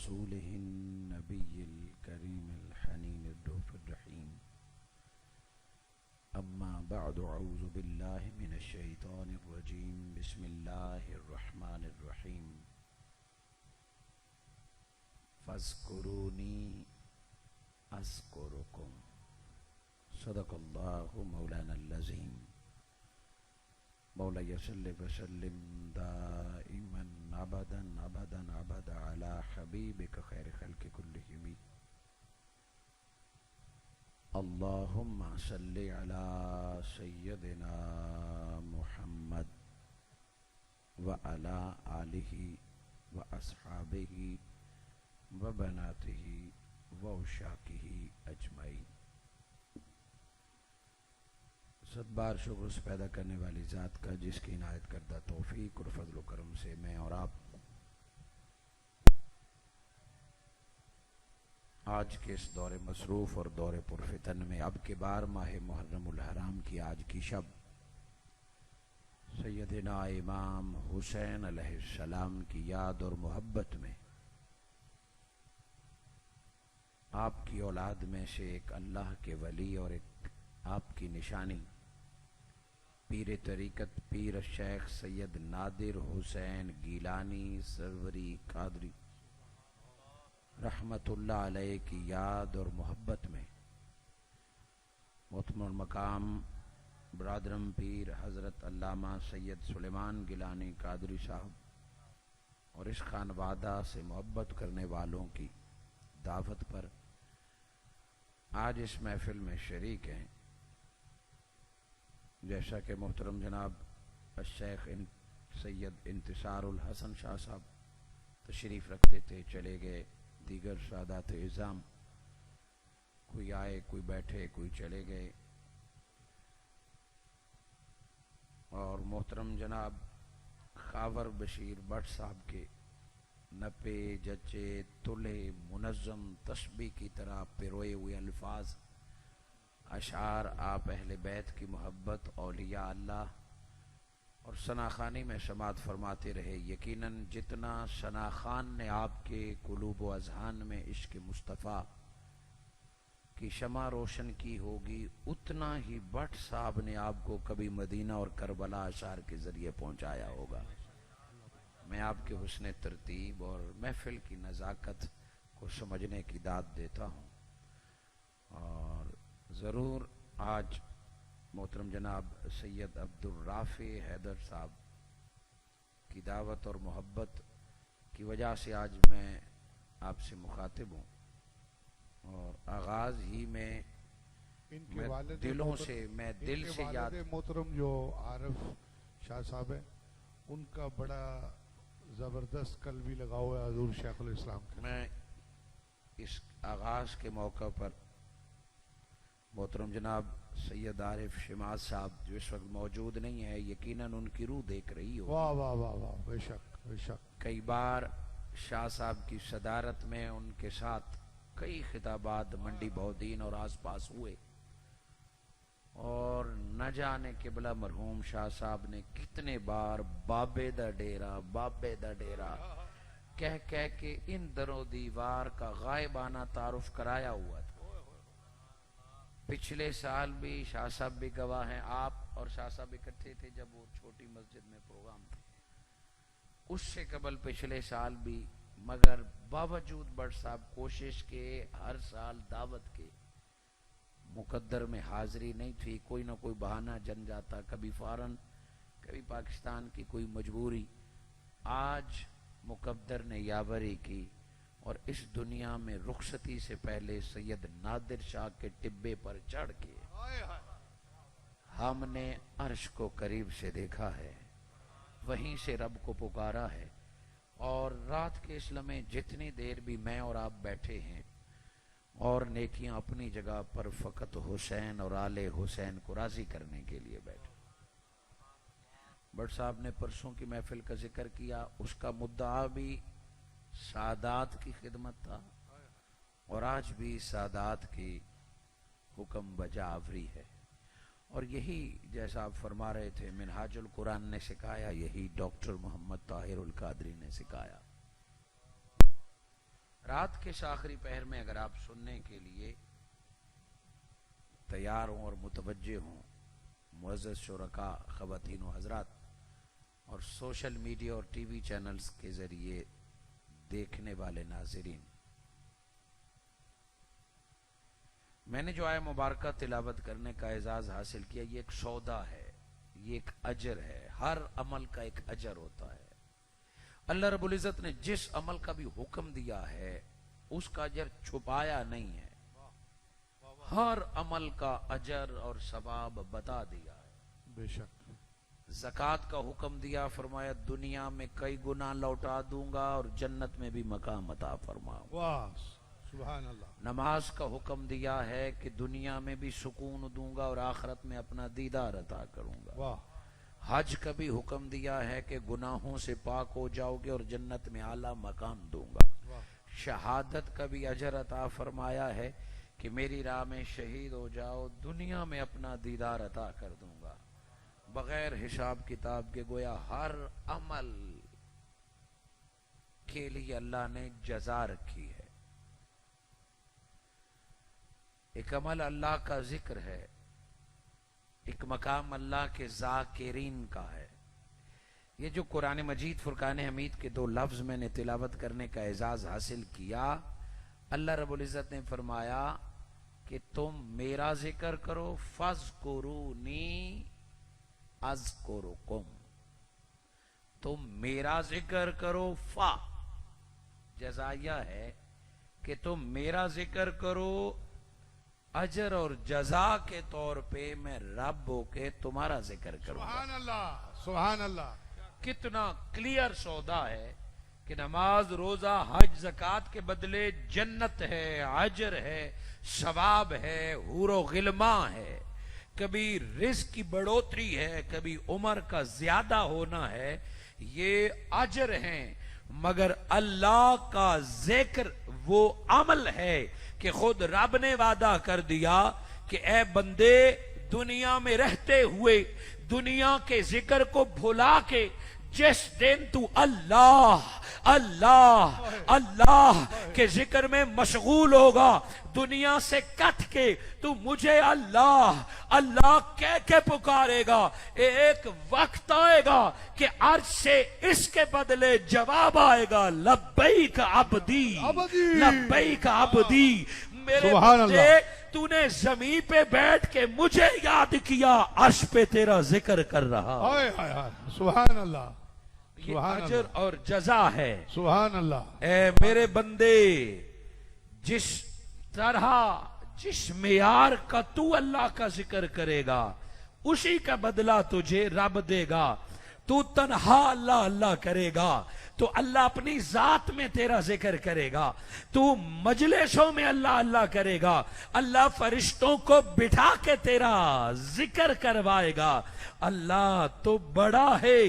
रसूलिहिन नबिय्यिल करीमिल हनीमिर रऊफिर रहीम। अम्मा बअदु अऊज़ु बिल्लाहि मिनश शैतानिर रजीम। बिस्मिल्लाहिर रहमानिर रहीम। फ़ज़्कुरूनी अज़्कुरुकुम। सदक़ल्लाहु मौलानल अज़ीम। मौलाया सल्लि व सल्लिम दाइमन अबदन अबदन अबद अला हबीबिक खैर खल्क़ि कुल्लिहिम। अल्लाहुम्मा सल्लि अला सय्यदिना मुहम्मद व अला आलिहि व अस्हाबिहि व बनातिहि व उशाकिहि अजमईन। सदबार शुक्र से पैदा करने वाली ज़ात का, जिसकी इनायत करदा तौफीक और फजल करम से मैं और आप आज के इस दौरे मसरूफ़ और दौरे पुरफितन में अब के बार माह मुहर्रमुल हराम की आज की शब सैयदना इमाम हुसैन अलैहिस्सलाम की याद और मोहब्बत में आपकी औलाद में से एक अल्लाह के वली और एक आपकी निशानी पीर तरीक़त पीर शेख सैयद नादिर हुसैन गीलानी सरवरी कादरी रहमतुल्लाह अलैह की याद और मोहब्बत में मोहतरम मकाम बरादरम पीर हज़रत अल्लामा सैयद सुलेमान गिलानी कादरी साहब और इस खानवादा से मोहब्बत करने वालों की दावत पर आज इस महफिल में शरीक हैं। जैसा कि मोहतरम जनाब शेख सैयद इंतिसारुल हसन शाह साहब तशरीफ़ रखते थे, चले गए। दीगर सादात इज़ाम कोई आए, कोई बैठे, कोई चले गए। और मोहतरम जनाब खावर बशीर भट्ट साहब के नपे जचे तुले मुनज़्ज़म तस्बीह की तरह पिरोए हुए अल्फाज अशार आप अहले बैत की मोहब्बत औलिया अल्लाह और सनाखानी में समात फरमाते रहे। यकीनन जितना सनाखान ने आपके कुलूब व अज़हान में इश्क़ मुस्तफ़ा की शमा रोशन की होगी, उतना ही भट्ट साहब ने आपको कभी मदीना और करबला अशार के ज़रिए पहुँचाया होगा। मैं आपके हुस्न तरतीब और महफिल की नज़ाकत को समझने की दाद देता हूँ और ज़रूर आज मोहतरम जनाब सैयद अब्दुल राफ़ी हैदर साहब की दावत और मोहब्बत की वजह से आज मैं आपसे मुखातिब हूँ और आगाज़ ही में मैं दिलों से मैं दिल से याद मोहतरम जो आरिफ शाह साहब है उनका बड़ा ज़बरदस्त कल्बी लगा हुआ है हज़ूर शेखुल इस्लाम के। मैं इस आगाज़ के मौका पर मोहतरम जनाब सैयद आरिफ शिमाज साहब जो इस वक्त मौजूद नहीं है, यकीनन उनकी रूह देख रही हो। वाह वाह वाह वाह, बेशक बेशक। कई बार शाह साहब की सदारत में उनके साथ कई खिताबात मंडी बहुदीन और आसपास हुए और न जाने किबला मरहूम शाह साहब ने कितने बार बाबे दा डेरा कह कह के इन दरो दीवार का गायबाना तारुफ कराया हुआ था। पिछले साल भी शाह साहब भी गवाह हैं, आप और शाह साहब इकट्ठे थे जब वो छोटी मस्जिद में प्रोग्राम थे। उससे कबल पिछले साल भी, मगर बावजूद भट्ट साहब कोशिश के हर साल दावत के मुकद्दर में हाजिरी नहीं थी। कोई ना कोई बहाना जन जाता, कभी फॉरन, कभी पाकिस्तान की कोई मजबूरी। आज मुकद्दर ने यावरी की और इस दुनिया में रुखसती से पहले सैयद नादिर शाह के टिब्बे पर चढ़ के हमने अर्श को करीब से देखा है, वहीं से रब को पुकारा है। और रात के इस लम्हे जितनी देर भी मैं और आप बैठे हैं और नेकियां अपनी जगह पर फ़कत हुसैन और आले हुसैन को राज़ी करने के लिए बैठे। भट्ट साहब ने परसों की महफिल का जिक्र किया, उसका मुद्दा भी सादात की खिदमत था और आज भी सादात की हुक्म बजावरी है। और यही जैसा आप फरमा रहे थे मिनहाजुल कुरान ने सिखाया, यही डॉक्टर मोहम्मद ताहिरुल कादरी ने सिखाया। रात के इस आखिरी पहर में अगर आप सुनने के लिए तैयार हों और मुतवज्जे हों, मुअज़्ज़ज़ शुरका, ख़वातीन व हज़रात, और सोशल मीडिया और टीवी चैनल्स के ज़रिए देखने वाले नाज़रीन, मैंने जो आया मुबारका तिलावत करने का एजाज़ हासिल किया, ये एक सौदा है, ये एक अजर है। हर अमल का एक अजर होता है। अल्लाह रब्बुल इज़्ज़त ने जिस अमल का भी हुक्म दिया है उसका अजर छुपाया नहीं है, हर अमल का अजर और सवाब बता दिया है। बेशक। ज़कात का हुक्म दिया, फरमाया दुनिया में कई गुना लौटा दूंगा और जन्नत में भी मकाम अता फरमाऊंगा। वाह, सुभान अल्लाह। नमाज का हुक्म दिया है कि दुनिया में भी सुकून दूंगा और आखिरत में अपना दीदार अता करूंगा। वाह। हज का भी हुक्म दिया है कि गुनाहों से पाक हो जाओगे और जन्नत में आला मकाम दूंगा। शहादत का भी अजर अता फरमाया है कि मेरी राह में शहीद हो जाओ, दुनिया में अपना दीदार अता कर दूंगा बगैर हिसाब किताब के। गोया हर अमल के लिए अल्लाह ने जजा रखी है। एक अमल अल्लाह का जिक्र है, एक मकाम अल्लाह के ज़ाकिरीन का है। ये जो कुरान मजीद फुरकान हमीद के दो लफ्ज मैंने तिलावत करने का एजाज हासिल किया, अल्लाह रब्बुल इज़्ज़त ने फरमाया कि तुम मेरा जिक्र करो, फज़कुरूनी अज़कुरुकुम। तुम मेरा जिक्र करो, फा जज़ाया है कि तुम मेरा जिक्र करो, अजर और जजा के तौर पे मैं रब होके तुम्हारा जिक्र करूंगा। सुभान अल्लाह, सुभान अल्लाह। कितना क्लियर सौदा है कि नमाज, रोजा, हज, ज़कात के बदले जन्नत है, अजर है, सवाब है, हूरो गिलमा है, कभी रिज़्क़ की बढ़ोतरी है, कभी उम्र का ज्यादा होना है, ये अजर हैं। मगर अल्लाह का जिक्र वो अमल है कि खुद रब ने वादा कर दिया कि ए बंदे, दुनिया में रहते हुए दुनिया के जिक्र को भुला के जिस दिन तू अल्लाह अल्लाह अल्लाह के जिक्र में मशगूल होगा, दुनिया से कट के तू मुझे अल्लाह अल्लाह कह के पुकारेगा, एक वक्त आएगा कि अर्श से इसके बदले जवाब आएगा, लब्बैक अब्दी लब्बैक अब्दी। मेरे बंदे, तूने जमीन पे बैठ के मुझे याद किया, अर्श पे तेरा जिक्र कर रहा। सुभान अल्लाह। ये अजर और जजा है। सुभान अल्लाह। ए मेरे बंदे, जिस तरह जिस मेयार का तू अल्लाह का जिक्र करेगा, उसी का बदला तुझे रब देगा। तू तन्हा अल्लाह अल्लाह करेगा तो अल्लाह अपनी जात में तेरा जिक्र करेगा। तू मजलिसों में अल्लाह अल्लाह करेगा, अल्लाह फरिश्तों को बिठा के तेरा जिक्र करवाएगा। अल्लाह तो बड़ा है,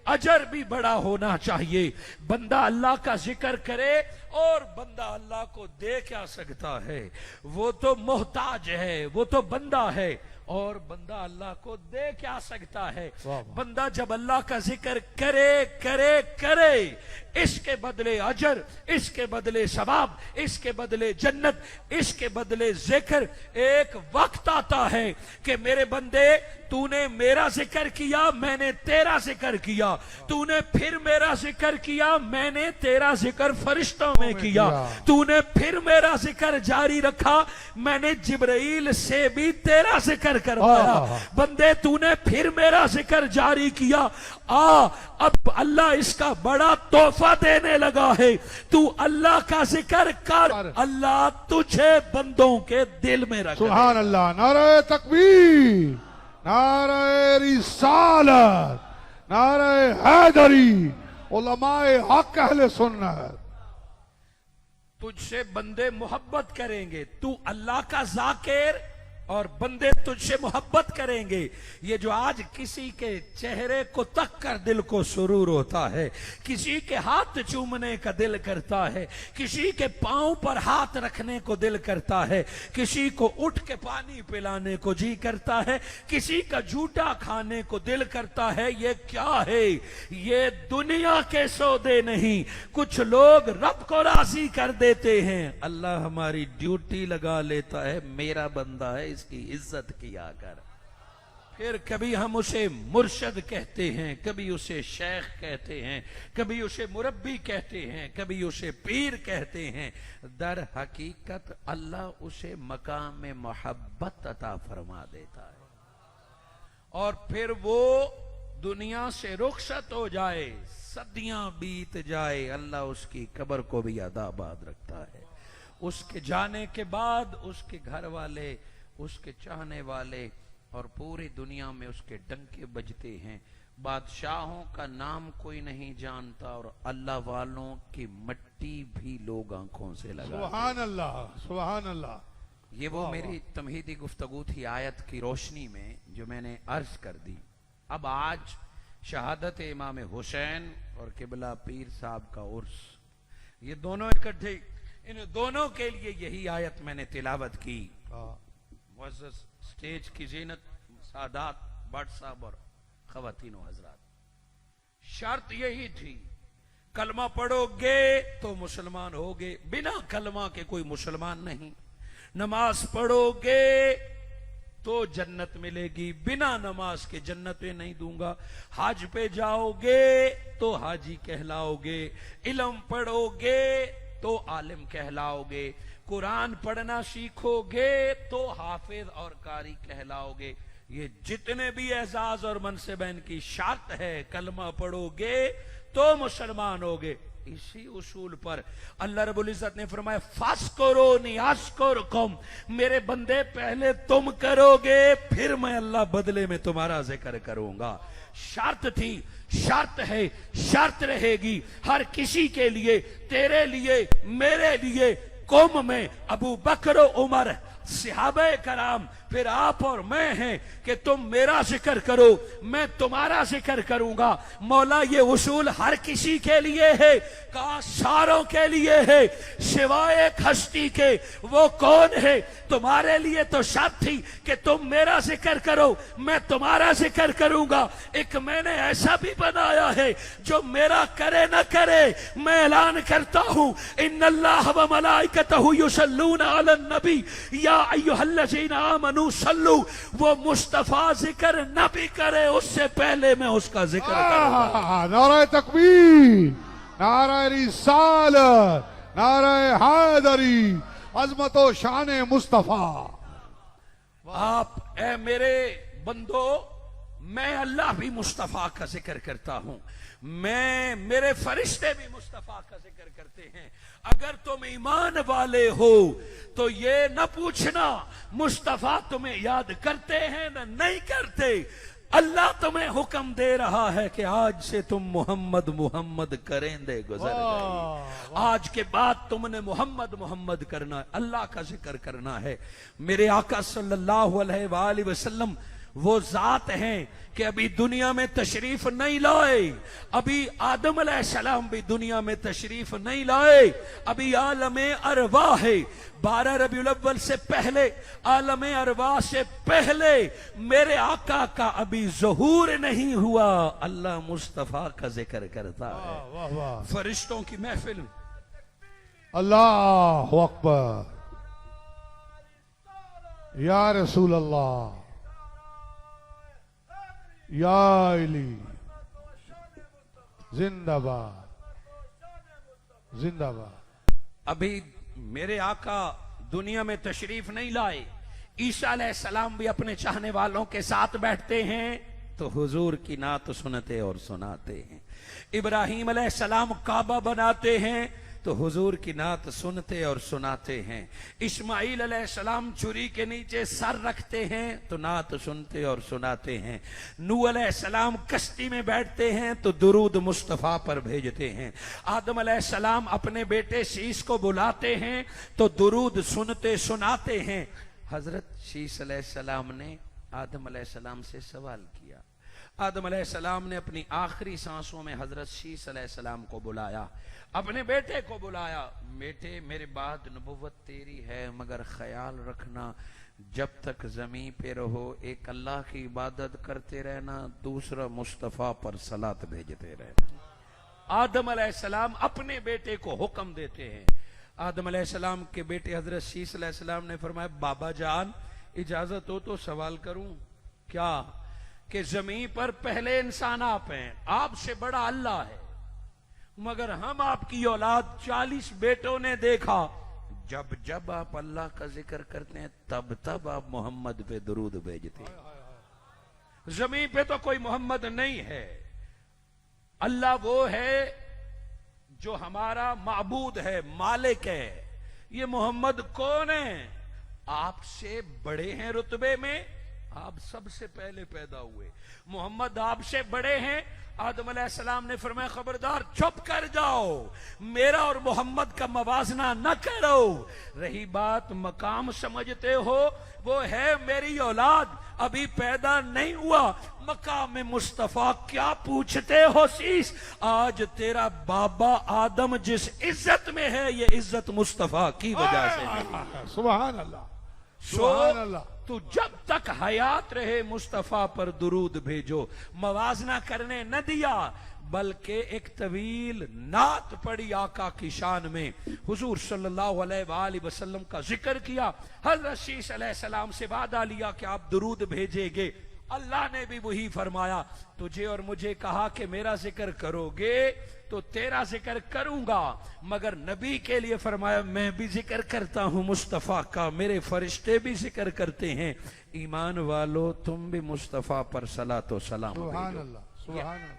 अजर भी बड़ा होना चाहिए। बंदा अल्लाह का जिक्र करे और बंदा अल्लाह को दे क्या सकता है? वो तो मोहताज है, वो तो बंदा है, और बंदा अल्लाह को दे क्या सकता है? बंदा जब अल्लाह का जिक्र करे करे करे, इसके बदले अजर, इसके बदले सवाब, इसके बदले जन्नत, इसके बदले जिक्र। एक वक्त आता है कि मेरे बंदे, तूने मेरा जिक्र किया, मैंने तेरा जिक्र किया, तूने फिर मेरा जिक्र किया, मैंने तेरा जिक्र फरिश्तों में किया, तूने फिर मेरा जिक्र जारी रखा, मैंने जिब्राइल से भी तेरा जिक्र करवाया। बंदे, तूने फिर मेरा जिक्र जारी किया, अब अल्लाह इसका बड़ा तोहफा देने लगा है। तू अल्लाह का जिक्र कर, अल्लाह तुझे बंदों के दिल में रखे। सुभान अल्लाह। नारे तकबीर, नारे रिसालत, नारे हैदरी, उलमाए हक अहले सुन्नत। तुझसे बंदे मोहब्बत करेंगे। तू अल्लाह का जाकिर, और बंदे तुझसे मोहब्बत करेंगे। ये जो आज किसी के चेहरे को तक कर दिल को सुरूर होता है, किसी के हाथ चूमने का दिल करता है, किसी के पांव पर हाथ रखने को दिल करता है, किसी को उठ के पानी पिलाने को जी करता है, किसी का झूठा खाने को दिल करता है, ये क्या है? ये दुनिया के सौदे नहीं। कुछ लोग रब को राजी कर देते हैं, अल्लाह हमारी ड्यूटी लगा लेता है, मेरा बंदा है, इसकी इज्जत किया कर। फिर कभी हम उसे मुर्शद कहते हैं, कभी उसे शेख कहते हैं, कभी उसे मुरब्बी कहते हैं, कभी उसे पीर कहते हैं। दर हकीकत अल्लाह उसे मकाम में मोहब्बत अता फरमा देता है और फिर वो दुनिया से रुखसत हो जाए, सदियां बीत जाए, अल्लाह उसकी कब्र को भी आबाद रखता है। उसके जाने के बाद उसके घर वाले, उसके चाहने वाले और पूरी दुनिया में उसके डंके बजते हैं। बादशाहों का नाम कोई नहीं जानता और अल्लाह वालों की मट्टी भी लोग आंखों से लगा। सुभान अल्लाह, सुभान अल्लाह। ये वो मेरी तमहीदी गुफ्तगू थी आयत की रोशनी में जो मैंने अर्ज कर दी। अब आज शहादत इमाम हुसैन और किबला पीर साहब का उर्स, ये दोनों इकट्ठे, इन दोनों के लिए यही आयत मैंने तिलावत की। मुअज़्ज़ज़ स्टेज की जीनत, सादात भट्ट साहब और ख़वातीन व हज़रात, शर्त यही थी, कलमा पढ़ोगे तो मुसलमान होगे, बिना कलमा के कोई मुसलमान नहीं। नमाज पढ़ोगे तो जन्नत मिलेगी, बिना नमाज के जन्नत में नहीं दूंगा। हज पे जाओगे तो हाजी कहलाओगे, इल्म पढ़ोगे तो आलिम कहलाओगे, कुरान पढ़ना सीखोगे तो हाफिज और कारी कहलाओगे। ये जितने भी एजाज और मनसबैन की शर्त है, कलमा पढ़ोगे तो मुसलमान होगे। इसी उसूल पर अल्लाह रब्बुल इज्जत ने फरमाया, फास्कुरूनी अस्कुरकुम, मेरे बंदे पहले तुम करोगे फिर मैं अल्लाह बदले में तुम्हारा जिक्र करूंगा। शर्त थी, शर्त है, शर्त रहेगी हर किसी के लिए, तेरे लिए, मेरे लिए। कौम में अबू बकर उमर, सहाबे कराम, फिर आप और मैं हैं कि तुम मेरा जिक्र करो, मैं तुम्हारा जिक्र करूंगा। मौला ये उसूल हर किसी के लिए है, का सारों के लिए है, सिवाय एक हस्ती के। वो कौन है? तुम्हारे लिए तो शर्त थी कि तुम मेरा जिक्र करो, मैं तुम्हारा जिक्र करूंगा। एक मैंने ऐसा भी बनाया है जो मेरा करे न करे, मैं ऐलान करता हूं, इन्नल्लाह व मलाइकतहु युसल्लूना अलन नबी या अय्युहल्लज़ीना आमनू सल्लू। वो मुस्तफा जिक्र न भी करे उससे पहले मैं उसका जिक्र करूंगा। नारे तकबीर, नारे रिसालत, नारे हैदरी, अज़मतो शान मुस्तफा। आप ए मेरे बंदो, मैं अल्लाह भी मुस्तफा का जिक्र करता हूं, मैं, मेरे फरिश्ते भी मुस्तफा का जिक्र करते हैं। अगर तुम ईमान वाले हो तो ये न पूछना मुस्तफा तुम्हें याद करते हैं न नहीं करते। अल्लाह तुम्हें हुक्म दे रहा है कि आज से तुम मोहम्मद मोहम्मद करेंदे गुजर गए। आज के बाद तुमने मोहम्मद मोहम्मद करना है, अल्लाह का जिक्र करना है। मेरे आका सल्लल्लाहु अलैहि वसल्लम वो जात हैं कि अभी दुनिया में तशरीफ नहीं लाए, अभी आदम अलैहिस्सलाम भी दुनिया में तशरीफ नहीं लाए, अभी आलमे अरवा है। 12 रबीउल अव्वल से पहले, आलमे अरवा से पहले मेरे आका का अभी ज़हूर नहीं हुआ। अल्लाह मुस्तफा का जिक्र करता है। फरिश्तों की महफिल, अल्लाहु अकबर, या रसूल अल्लाह, या इली, जिंदाबाद, जिंदाबाद। अभी मेरे आका दुनिया में तशरीफ नहीं लाए। ईसा अलैहिस्सलाम भी अपने चाहने वालों के साथ बैठते हैं तो हुजूर की नात सुनते और सुनाते हैं। इब्राहीम अलैहिस्सलाम काबा बनाते हैं तो हुजूर की नात सुनते और सुनाते हैं। इस्माइल अलैहिस्सलाम छुरी के नीचे सर रखते हैं तो नात सुनते और सुनाते हैं। नूह अलैहिस्सलाम कश्ती में बैठते हैं तो दुरूद मुस्तफा पर भेजते हैं। आदम अलैहिस्सलाम अपने बेटे शीश को बुलाते हैं तो दुरूद सुनते सुनाते हैं। हजरत शीस अलैहिस्सलाम ने आदम अलैहिस्सलाम से सवाल किया। आदम अलैहिस्सलाम ने अपनी आखिरी सांसों में हजरत शीस अलैहिस्सलाम को बुलाया, अपने बेटे को बुलाया। बेटे, मेरे बाद नबुव्वत तेरी है, मगर ख्याल रखना जब तक जमीन पे रहो एक अल्लाह की इबादत करते रहना, दूसरा मुस्तफा पर सलात भेजते रहना। आदम अलैहिस्सलाम अपने बेटे को हुक्म देते हैं। आदम अलैहिस्सलाम के बेटे हजरत शीस अलैहिस्सलाम ने फरमाया, बाबा जान इजाजत हो तो सवाल करूं क्या? कि जमीन पर पहले इंसान आप हैं, आपसे बड़ा अल्लाह है, मगर हम आपकी औलाद 40 बेटों ने देखा, जब जब आप अल्लाह का जिक्र करते हैं तब तब आप मोहम्मद पे दुरूद भेजते हैं। जमीन पे तो कोई मोहम्मद नहीं है, अल्लाह वो है जो हमारा माबूद है, मालिक है। ये मोहम्मद कौन है? आपसे बड़े हैं रुतबे में, आप सबसे पहले पैदा हुए। मोहम्मद आपसे बड़े हैं। आदम अलैहिस्सलाम ने फरमाया, खबरदार, चुप कर जाओ, मेरा और मोहम्मद का मवाजना न करो। रही बात मकाम समझते हो, वो है मेरी औलाद, अभी पैदा नहीं हुआ। मकाम मुस्तफा क्या पूछते हो शीस? आज तेरा बाबा आदम जिस इज्जत में है, ये इज्जत मुस्तफा की वजह से है। सुभान अल्लाह, सुभान अल्लाह। तो जब तक हयात रहे मुस्तफा पर दुरूद भेजो। मवाजना करने न दिया, बल्कि एक तवील नात पड़ी आका की शान में, हुजूर सल्लल्लाहु अलैहि वसल्लम का जिक्र किया। हज़रत शीस अलैहिस्सलाम से वादा लिया कि आप दुरूद भेजेंगे। अल्लाह ने भी वही फरमाया, तुझे और मुझे कहा कि मेरा जिक्र करोगे तो तेरा जिक्र करूंगा, मगर नबी के लिए फरमाया मैं भी जिक्र करता हूं मुस्तफा का, मेरे फरिश्ते भी जिक्र करते हैं। ईमान वालो, तुम भी मुस्तफा पर सलातो सलाम भेजो। सुभान अल्लाह, सुभान अल्लाह,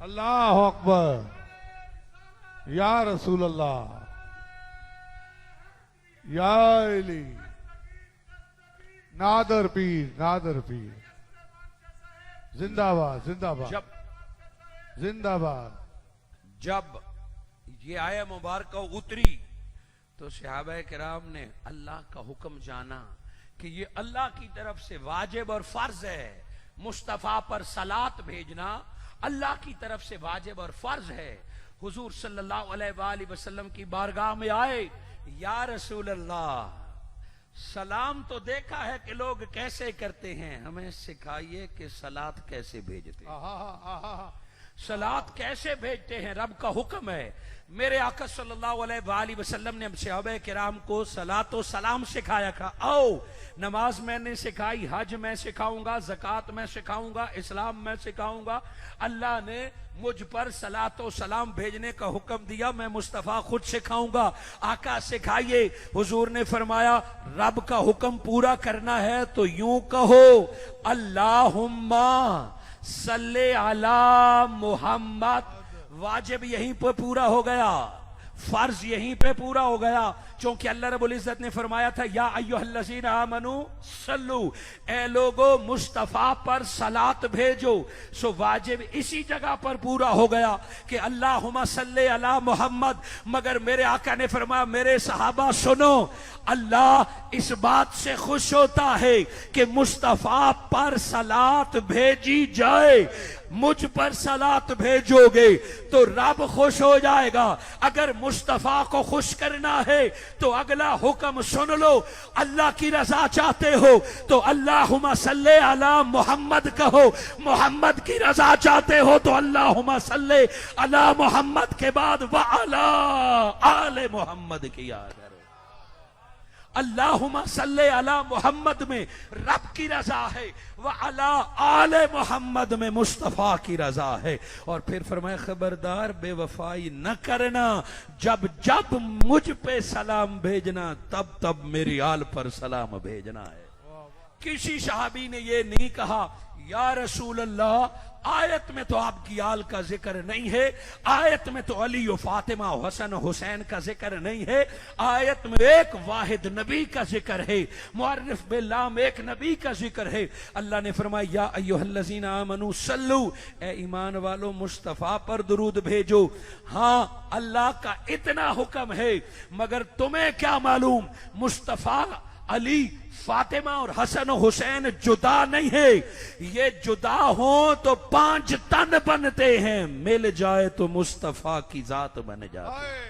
अल्लाहु अकबर, या रसूल अल्लाह, या अली, नादर पीर, नादर पीर, जिंदाबाद, जिंदाबाद, जिंदाबाद। जब ये आया मुबारक उतरी तो सहाबा किराम ने अल्लाह का हुक्म जाना कि ये अल्लाह की तरफ से वाजिब और फर्ज है। मुस्तफा पर सलात भेजना अल्लाह की तरफ से वाजिब और फर्ज है। हुजूर सल्लल्लाहु अलैहि वसल्लम की बारगाह में आए, या रसूल अल्लाह, सलाम तो देखा है कि लोग कैसे करते हैं, हमें सिखाइए कि सलात कैसे भेजते हैं, सलात कैसे भेजते हैं। रब का हुक्म है। मेरे आका सल्लल्लाहु अलैहि वसल्लम ने सहाबा किराम को सलात व सलाम सिखाया। कहा आओ, नमाज मैंने सिखाई, हज मैं सिखाऊंगा, ज़कात मैं सिखाऊंगा, इस्लाम मैं सिखाऊंगा। अल्लाह ने मुझ पर सलात व सलाम भेजने का हुक्म दिया, मैं मुस्तफा खुद सिखाऊंगा। आका सिखाइए। हुजूर ने फरमाया, रब का हुक्म पूरा करना है तो यूं कहो, अल्लाहुम्मा सल्ले अला मुहम्मद। वाजिब यहीं पर पूरा हो गया, फर्ज यहीं पे पूरा हो गया, क्योंकि अल्लाह रब्बुल इज्जत ने फरमाया था, या अय्युहल्लज़ीना आमनू सल्लू, ए लोगो मुस्तफा पर सलात भेजो। सो वाजिब इसी जगह पर पूरा हो गया कि अल्लाहुम्मा सल्ले अला मुहम्मद। मगर मेरे आका ने फरमाया, मेरे सहाबा सुनो, अल्लाह इस बात से खुश होता है कि मुस्तफा पर सलात भेजी जाए। मुझ पर सलात भेजोगे तो रब खुश हो जाएगा। अगर मुस्तफा को खुश करना है तो अगला हुक्म सुन लो। अल्लाह की रजा चाहते हो तो अल्लाहुम्मा सल्ले अला मुहम्मद कहो। मोहम्मद की रजा चाहते हो तो अल्लाहुम्मा सल्ले अला मुहम्मद के बाद व अला आले मोहम्मद की याद करो। अल्लाहुम्मा सल्ले अला मुहम्मद में रब की रजा है, व अला आले मोहम्मद में मुस्तफा की रजा है। और फिर फरमाया, खबरदार बेवफाई न करना, जब जब मुझ पे सलाम भेजना तब तब मेरी आल पर सलाम भेजना है। किसी सहाबी ने ये नहीं कहा, या रसूल अल्लाह, आयत में तो आपकी आल का जिक्र नहीं है, आयत में तो अली और फातिमा, हसन हुसैन का जिक्र नहीं है, आयत में एक वाहिद नबी का जिक्र है, मुअर्रिफ बिल्लाम एक नबी का जिक्र है। अल्लाह ने फरमाया, या अय्युहल्लज़ीना आमनू सल्लू, ए ईमान वालों मुस्तफा पर दुरूद भेजो। हाँ, अल्लाह का इतना हुक्म है, मगर तुम्हें क्या मालूम मुस्तफा अली, फातिमा और हसन हुसैन जुदा नहीं है, ये जुदा हो तो 5 तन बनते हैं, मिल जाए तो मुस्तफा की जात बन जाती है।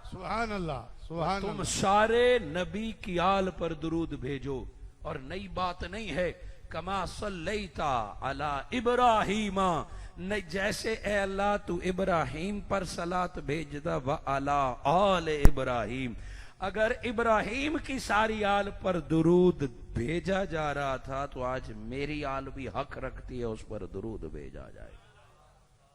सुभान अल्लाह, सुभान तुम अल्लाह। सारे नबी की आल पर दुरूद भेजो। और नई बात नहीं है, कमा सल्लैता अला इब्राहीमा, नहीं जैसे ए अल्लाह तू इब्राहिम पर सलात भेजदा व अला आल इब्राहिम। अगर इब्राहिम की सारी आल पर दुरूद भेजा जा रहा था तो आज मेरी आल भी हक रखती है उस पर दुरूद भेजा जाए,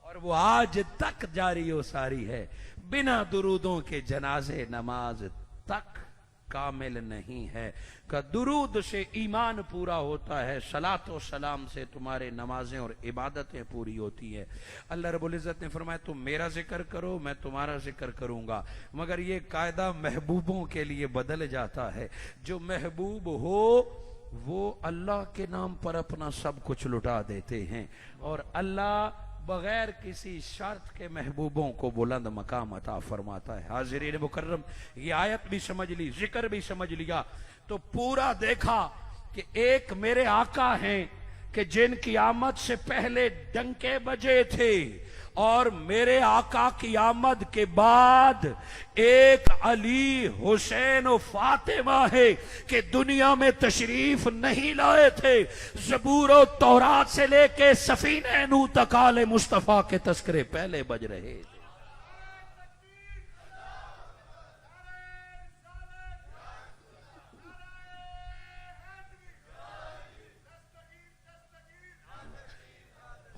और वो आज तक जारी व सारी है। बिना दुरूदों के जनाजे नमाज तक कामिल नहीं है। का दुरूद से ईमान पूरा होता है, सलात व सलाम से तुम्हारे नमाजें और इबादतें पूरी होती है। अल्लाह रब्बुल इज़्ज़त ने फरमाया तुम मेरा जिक्र करो, मैं तुम्हारा जिक्र करूंगा। मगर ये कायदा महबूबों के लिए बदल जाता है। जो महबूब हो वो अल्लाह के नाम पर अपना सब कुछ लुटा देते हैं, और अल्लाह बगैर किसी शर्त के महबूबों को बुलंद मकाम अता फरमाता है। हाज़िरीन मुकर्रम, ये आयत भी समझ ली, जिक्र भी समझ लिया, तो पूरा देखा कि एक मेरे आका हैं कि जिनकी आमद से पहले डंके बजे थे, और मेरे आका की आमद के बाद एक अली, हुसैन और फातिमा है कि दुनिया में तशरीफ नहीं लाए थे। ज़बूर और तौरात से लेके सफीने नूह तक आले मुस्तफा के तस्करे पहले बज रहे थे।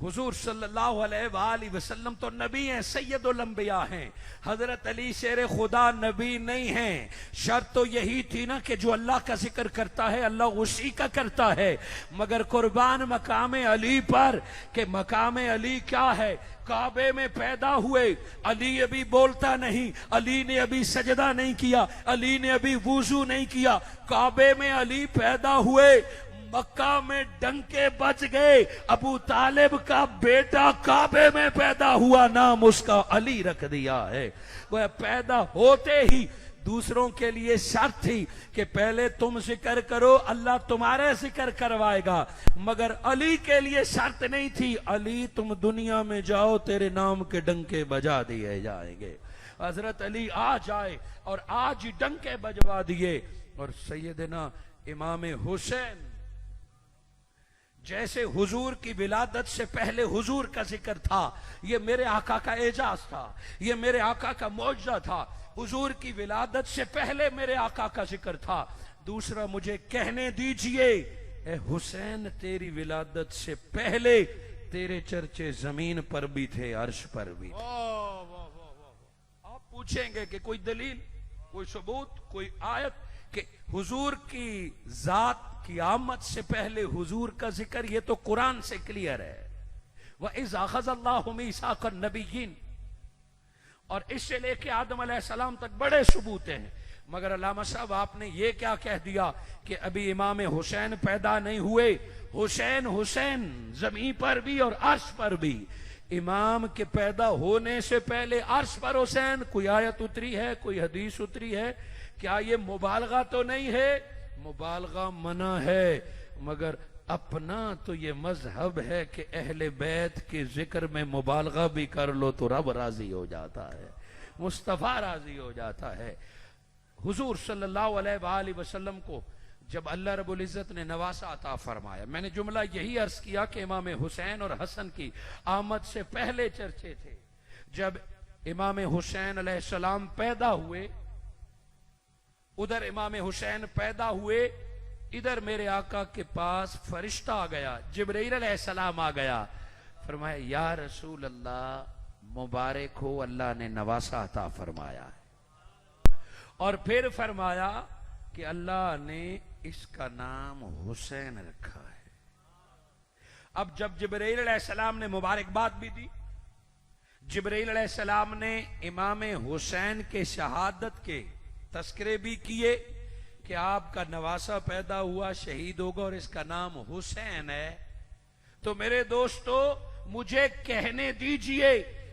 हुजूर सल्लल्लाहु अलैहि वसल्लम तो नबी हैं, सैयदुल अंबिया हैं। हजरत अली शेर खुदा नबी नहीं हैं। शर्त तो यही थी ना कि जो अल्लाह का जिक्र करता है अल्लाह उसी का करता है। मगर कुर्बान मकाम अली पर कि मकाम अली क्या है, काबे में पैदा हुए, अली अभी बोलता नहीं, अली ने अभी सजदा नहीं किया, अली ने अभी वुजू नहीं किया, काबे में अली पैदा हुए, मक्का में डंके बज गए, अबू तालिब का बेटा काबे में पैदा हुआ, नाम उसका अली रख दिया है। वह पैदा होते ही दूसरों के लिए शर्त थी कि पहले तुम जिक्र करो, अल्लाह तुम्हारे जिक्र करवाएगा। मगर अली के लिए शर्त नहीं थी, अली तुम दुनिया में जाओ तेरे नाम के डंके बजा दिए जाएंगे। हजरत अली आ जाए और आज ही डंके बजवा दिए। और सैयदना इमाम हुसैन, जैसे हुजूर की विलादत से पहले हुजूर का जिक्र था, ये मेरे आका का एजाज था, ये मेरे आका का मौजज़ा था। हुजूर की विलादत से पहले मेरे आका का जिक्र था। दूसरा, मुझे कहने दीजिए ए हुसैन, तेरी विलादत से पहले तेरे चर्चे जमीन पर भी थे, अर्श पर भी थे। आप पूछेंगे कि कोई दलील, कोई सबूत, कोई आयत कि हुजूर की जात की आमद से पहले हुजूर का जिक्र, ये तो कुरान से क्लियर है। वह इज़ अख़ज़ल्लाहु मीसाक़न नबिय्यीन, और इससे लेके आदम अलैहिस्सलाम तक बड़े सबूत हैं। मगर अल्लामा साहब आपने ये क्या कह दिया कि अभी इमाम हुसैन पैदा नहीं हुए। हुसैन हुसैन जमीन पर भी और अर्श पर भी। इमाम के पैदा होने से पहले अर्श पर हुसैन, कोई आयत उतरी है, कोई हदीस उतरी है? क्या ये मुबालगा तो नहीं है? मुबालगा मना है, मगर अपना तो ये मजहब है कि अहले बैत के जिक्र में मुबालगा भी कर लो तो रब राजी हो जाता है, मुस्तफा राजी हो जाता है। हुजूर सल्लल्लाहु अलैहि वसल्लम को जब अल्लाह रब्बुल इज़्ज़त ने नवासा अता फरमाया, मैंने जुमला यही अर्ज किया कि इमाम हुसैन और हसन की आमद से पहले चर्चे थे। जब इमाम हुसैन अलैहिस्सलाम पैदा हुए, उधर इमाम हुसैन पैदा हुए, इधर मेरे आका के पास फरिश्ता आ गया, जिब्रील अलैहिस्सलाम आ गया। फरमाया या रसूल अल्लाह, मुबारक हो, अल्लाह ने नवासा अता फरमाया है। और फिर फरमाया कि अल्लाह ने इसका नाम हुसैन रखा है। अब जब जिब्रील अलैहिस्सलाम ने मुबारकबाद भी दी, जिब्रील अलैहिस्सलाम ने इमाम हुसैन के शहादत के तस्करे भी किए कि आपका नवासा पैदा हुआ, शहीद होगा और इसका नाम हुसैन है। तो मेरे दोस्तों, मुझे कहने दीजिए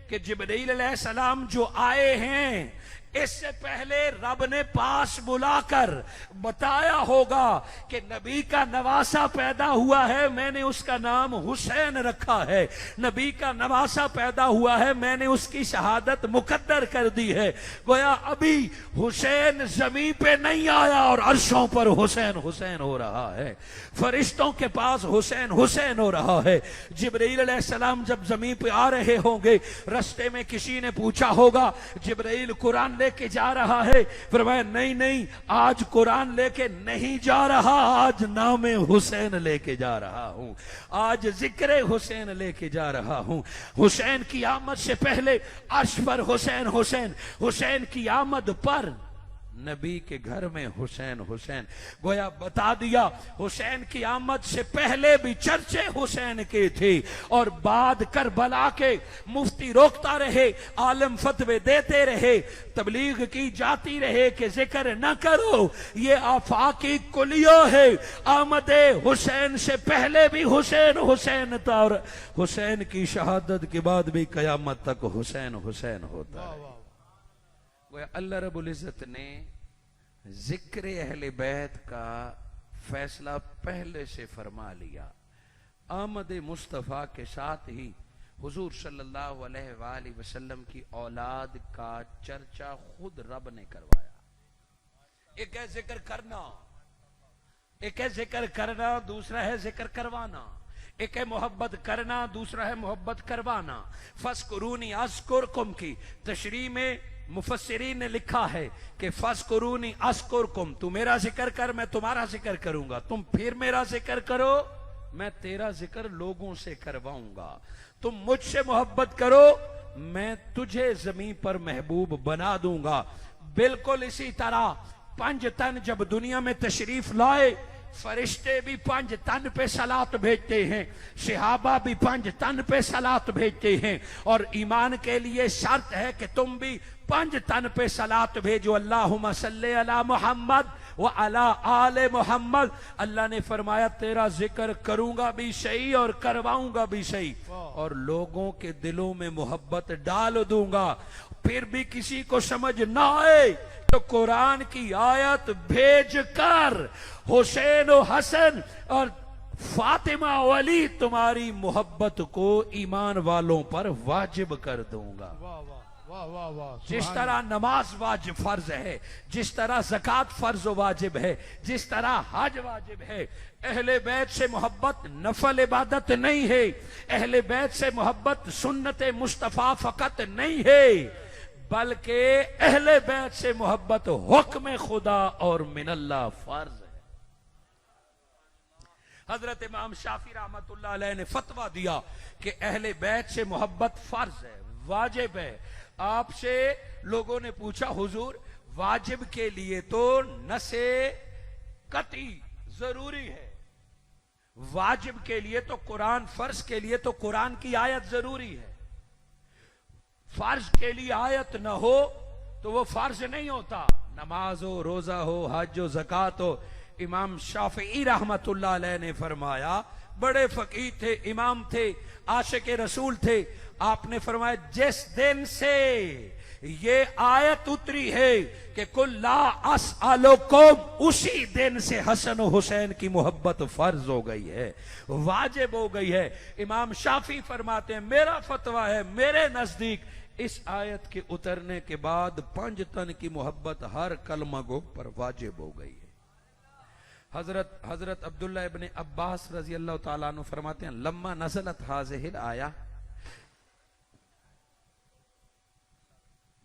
कि जिब्रील अलैहिस्सलाम जो आए हैं, इससे पहले रब ने पास बुलाकर बताया होगा कि नबी का नवासा पैदा हुआ है, मैंने उसका नाम हुसैन रखा है। नबी का नवासा पैदा हुआ है, मैंने उसकी शहादत मुकद्दर कर दी है। गोया अभी हुसैन जमीन पे नहीं आया और अर्शों पर हुसैन हुसैन हो रहा है, फरिश्तों के पास हुसैन हुसैन हो रहा है। जिब्रील अलैहिस्सलाम जब जमीन पे आ रहे होंगे, रास्ते में किसी ने पूछा होगा जिब्रील कुरान लेके जा रहा है, फरमाया नहीं नहीं, आज कुरान लेके नहीं जा रहा, आज नामे हुसैन लेके जा रहा हूं, आज जिक्र हुसैन लेके जा रहा हूं। हुसैन की आमद से पहले अर्श पर हुसैन हुसैन, हुसैन की आमद पर नबी के घर में हुसैन हुसैन। गोया बता दिया हुसैन की आमद से पहले भी चर्चे हुसैन के थे और बाद करबला के मुफ्ती रोकता रहे, आलम फतवे देते रहे, तबलीग की जाती रहे कि जिक्र न करो, ये आफाकी कुलिया है। आमद हुसैन से पहले भी हुसैन हुसैन था और हुसैन की शहादत के बाद भी कयामत तक हुसैन हुसैन होता है। अल्लाह रब्बुल इज्जत ने जिक्र अहले बैत का फैसला पहले से फरमा लिया। आमद मुस्तफ़ा के साथ ही हुजूर सल्लल्लाहु अलैहि वसल्लम की औलाद का चर्चा खुद रब ने करवाया। एक है जिक्र करना, एक है जिक्र करना, दूसरा है जिक्र करवाना। एक है मोहब्बत करना, दूसरा है मोहब्बत करवाना। फस्कुरूनी अस्कुरकुम की तशरीह में मुफस्सिरीन ने लिखा है कि फस्कुरूनी अस्कुरकुम, तू मेरा जिक्र कर मैं तुम्हारा जिक्र करूंगा, तुम फिर मेरा जिक्र करो मैं तेरा जिक्र लोगों से करवाऊंगा, तुम मुझसे मोहब्बत करो मैं तुझे जमीन पर महबूब बना दूंगा। बिल्कुल इसी तरह पंज तन जब दुनिया में तशरीफ लाए, फरिश्ते भी पंज तन पे सलात भेजते हैं, सहाबा भी पंज तन पे सलात भेजते हैं, और ईमान के लिए शर्त है कि तुम भी पंज तन पे सलात भेजो। अल्लाहुम्मा सल्ली अला मुहम्मद व अला आले मुहम्मद। अल्लाह ने फरमाया तेरा जिक्र करूंगा भी सही और करवाऊंगा भी सही, और लोगों के दिलों में मोहब्बत डाल दूंगा। फिर भी किसी को समझ ना आए तो कुरान की आयत भेज कर हुसैन और हसन और फातिमा वली तुम्हारी मोहब्बत को ईमान वालों पर वाजिब कर दूंगा। वाह वाह वाह। जिस तरह नमाज वाजिब फर्ज है, जिस तरह ज़कात फर्ज वाजिब है, जिस तरह हज वाजिब है, अहले बैत से मोहब्बत नफल इबादत नहीं है, अहले बैत से मोहब्बत सुन्नत मुस्तफ़ा फकत नहीं है, बल्कि अहले बैत से मोहब्बत हुक्म खुदा और मिनल्लाह फर्ज है। हजरत इमाम शाफी रहमतुल्लाह अलैह ने फतवा दिया कि अहले बैत से मोहब्बत फर्ज है, वाजिब है। आपसे लोगों ने पूछा हुजूर वाजिब के लिए तो नसे कती जरूरी है, वाजिब के लिए तो कुरान, फर्ज के लिए तो कुरान की आयत जरूरी है, फर्ज के लिए आयत न हो तो वो फर्ज नहीं होता। नमाज हो, रोजा हो, हज हो, ज़कात हो। इमाम शाफी रहमतुल्लाह अलैह ने फरमाया, बड़े फकीह थे, इमाम थे, आशिक रसूल थे, आपने फरमाया जिस दिन से ये आयत उतरी है कि कुल्ला अस्अलुकुम, उसी दिन से हसन और हुसैन की मोहब्बत फर्ज हो गई है, वाजिब हो गई है। इमाम शाफी फरमाते हैं मेरा फतवा है, मेरे नजदीक इस आयत के उतरने के बाद पंज तन की मोहब्बत हर कलमा गो पर वाजिब हो गई है। हजरत अब्दुल्ला इब्ने अब्बास रजी अल्लाह ताला अन्हु फरमाते हैं लम्मा नज़लत हाज़िहिल आया,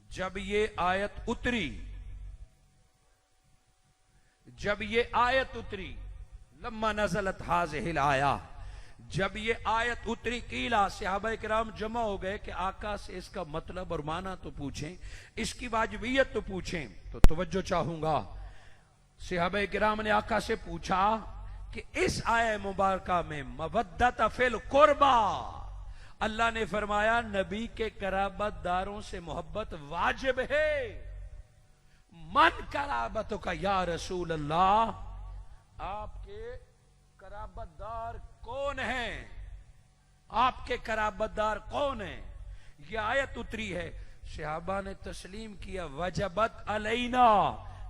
जब ये आयत उतरी, जब ये आयत उतरी, लम्मा नज़लत हाज़िहिल आया, जब ये आयत उतरी, कीला सहाबा किराम जमा हो गए कि आका से इसका मतलब और माना तो पूछें, इसकी वाजिबियत तो पूछें। तो तवज्जो चाहूंगा, सहाबा किराम ने आका से पूछा कि इस आयत मुबारका में मवद्दत फिल कुर्बा, अल्लाह ने फरमाया नबी के कराबतदारों से मोहब्बत वाजिब है। मन कराबतों का या रसूल अल्लाह, आपके कराबतदार कौन है, आपके कराबतदार कौन है? यह आयत उतरी है, सहाबा ने तस्लीम किया, वजबत अलैना,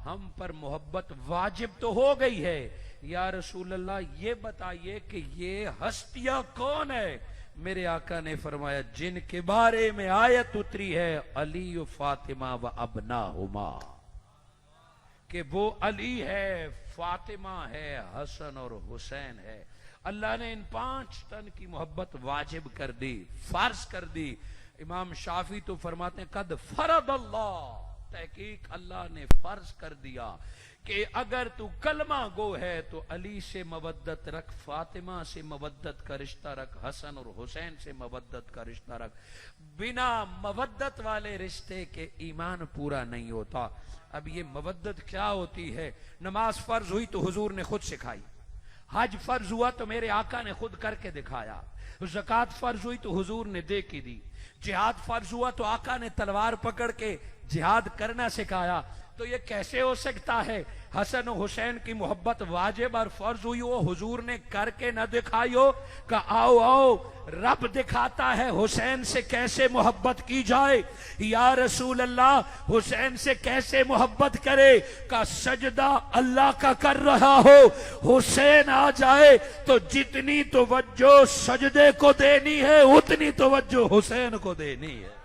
हम पर मोहब्बत वाजिब तो हो गई है। या रसूल अल्लाह, ये बताइए कि ये हस्तियां कौन है? मेरे आका ने फरमाया, जिनके बारे में आयत उतरी है, अली व फातिमा व अबनाहुमा, कि वो अली है, फातिमा है, हसन और हुसैन है। अल्लाह ने इन 5 तन की मोहब्बत वाजिब कर दी, फर्ज कर दी। इमाम शाफी तो फरमाते हैं, कद फरद अल्लाह, तहकीक अल्लाह ने फर्ज कर दिया कि अगर तू कलमा गो है तो अली से मवद्दत रख, फातिमा से मवद्दत का रिश्ता रख, हसन और हुसैन से मवद्दत का रिश्ता रख। बिना मवद्दत वाले रिश्ते के ईमान पूरा नहीं होता। अब ये मवद्दत क्या होती है? नमाज फर्ज हुई तो हुजूर ने खुद सिखाई, हज फर्ज हुआ तो मेरे आका ने खुद करके दिखाया, ज़कात फर्ज हुई तो हुजूर ने दे के दी, जिहाद फर्ज हुआ तो आका ने तलवार पकड़ के जिहाद करना सिखाया। तो ये कैसे हो सकता है? हसन और हुसैन की मोहब्बत वाजिब और फर्ज हुई, वो हुजूर ने करके न दिखाई हो? का आओ आओ रब दिखाता है हुसैन से कैसे मोहब्बत की जाए। या रसूल अल्लाह, हुसैन से कैसे मोहब्बत करे? का सजदा अल्लाह का कर रहा हो, हुसैन आ जाए तो जितनी तवज्जो सजदे को देनी है उतनी तवज्जो हुसैन को देनी है।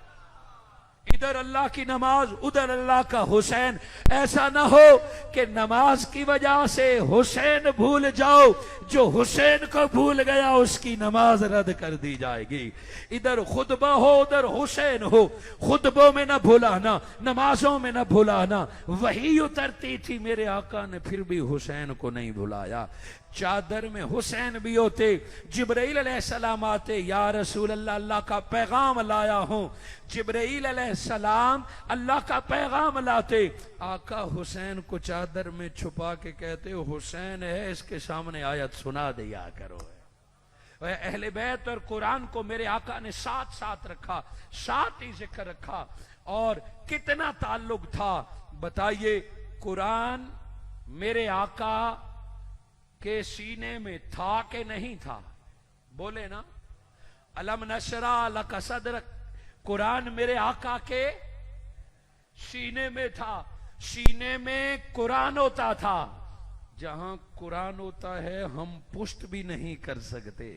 इधर अल्लाह की नमाज, उधर अल्लाह का हुसैन। ऐसा ना हो कि नमाज की वजह से हुसैन भूल जाओ, जो हुसैन को भूल गया उसकी नमाज रद्द कर दी जाएगी। इधर खुतबा हो उधर हुसैन हो, खुतबों में ना भुलाना, नमाजों में ना भुलाना। वही उतरती थी, मेरे आका ने फिर भी हुसैन को नहीं भुलाया। चादर में हुसैन भी होते, जिब्राइल अलैहिस्सलाम आते, या रसूल अल्लाह, अल्लाह का पैगाम लाया हूं। जिब्राइल अलैहिस्सलाम अल्लाह का पैगाम लाते, आका हुसैन को चादर में छुपा के कहते, हुसैन है, इसके सामने आयत सुना दिया करो। अहले बैत और कुरान को मेरे आका ने साथ साथ रखा, साथ ही जिक्र रखा। और कितना ताल्लुक था बताइए? कुरान मेरे आका के सीने में था कि नहीं था? बोले ना, अलम नशरा लका सदरक, कुरान मेरे आका के सीने में था। सीने में कुरान होता था। जहां कुरान होता है हम पुष्ट भी नहीं कर सकते,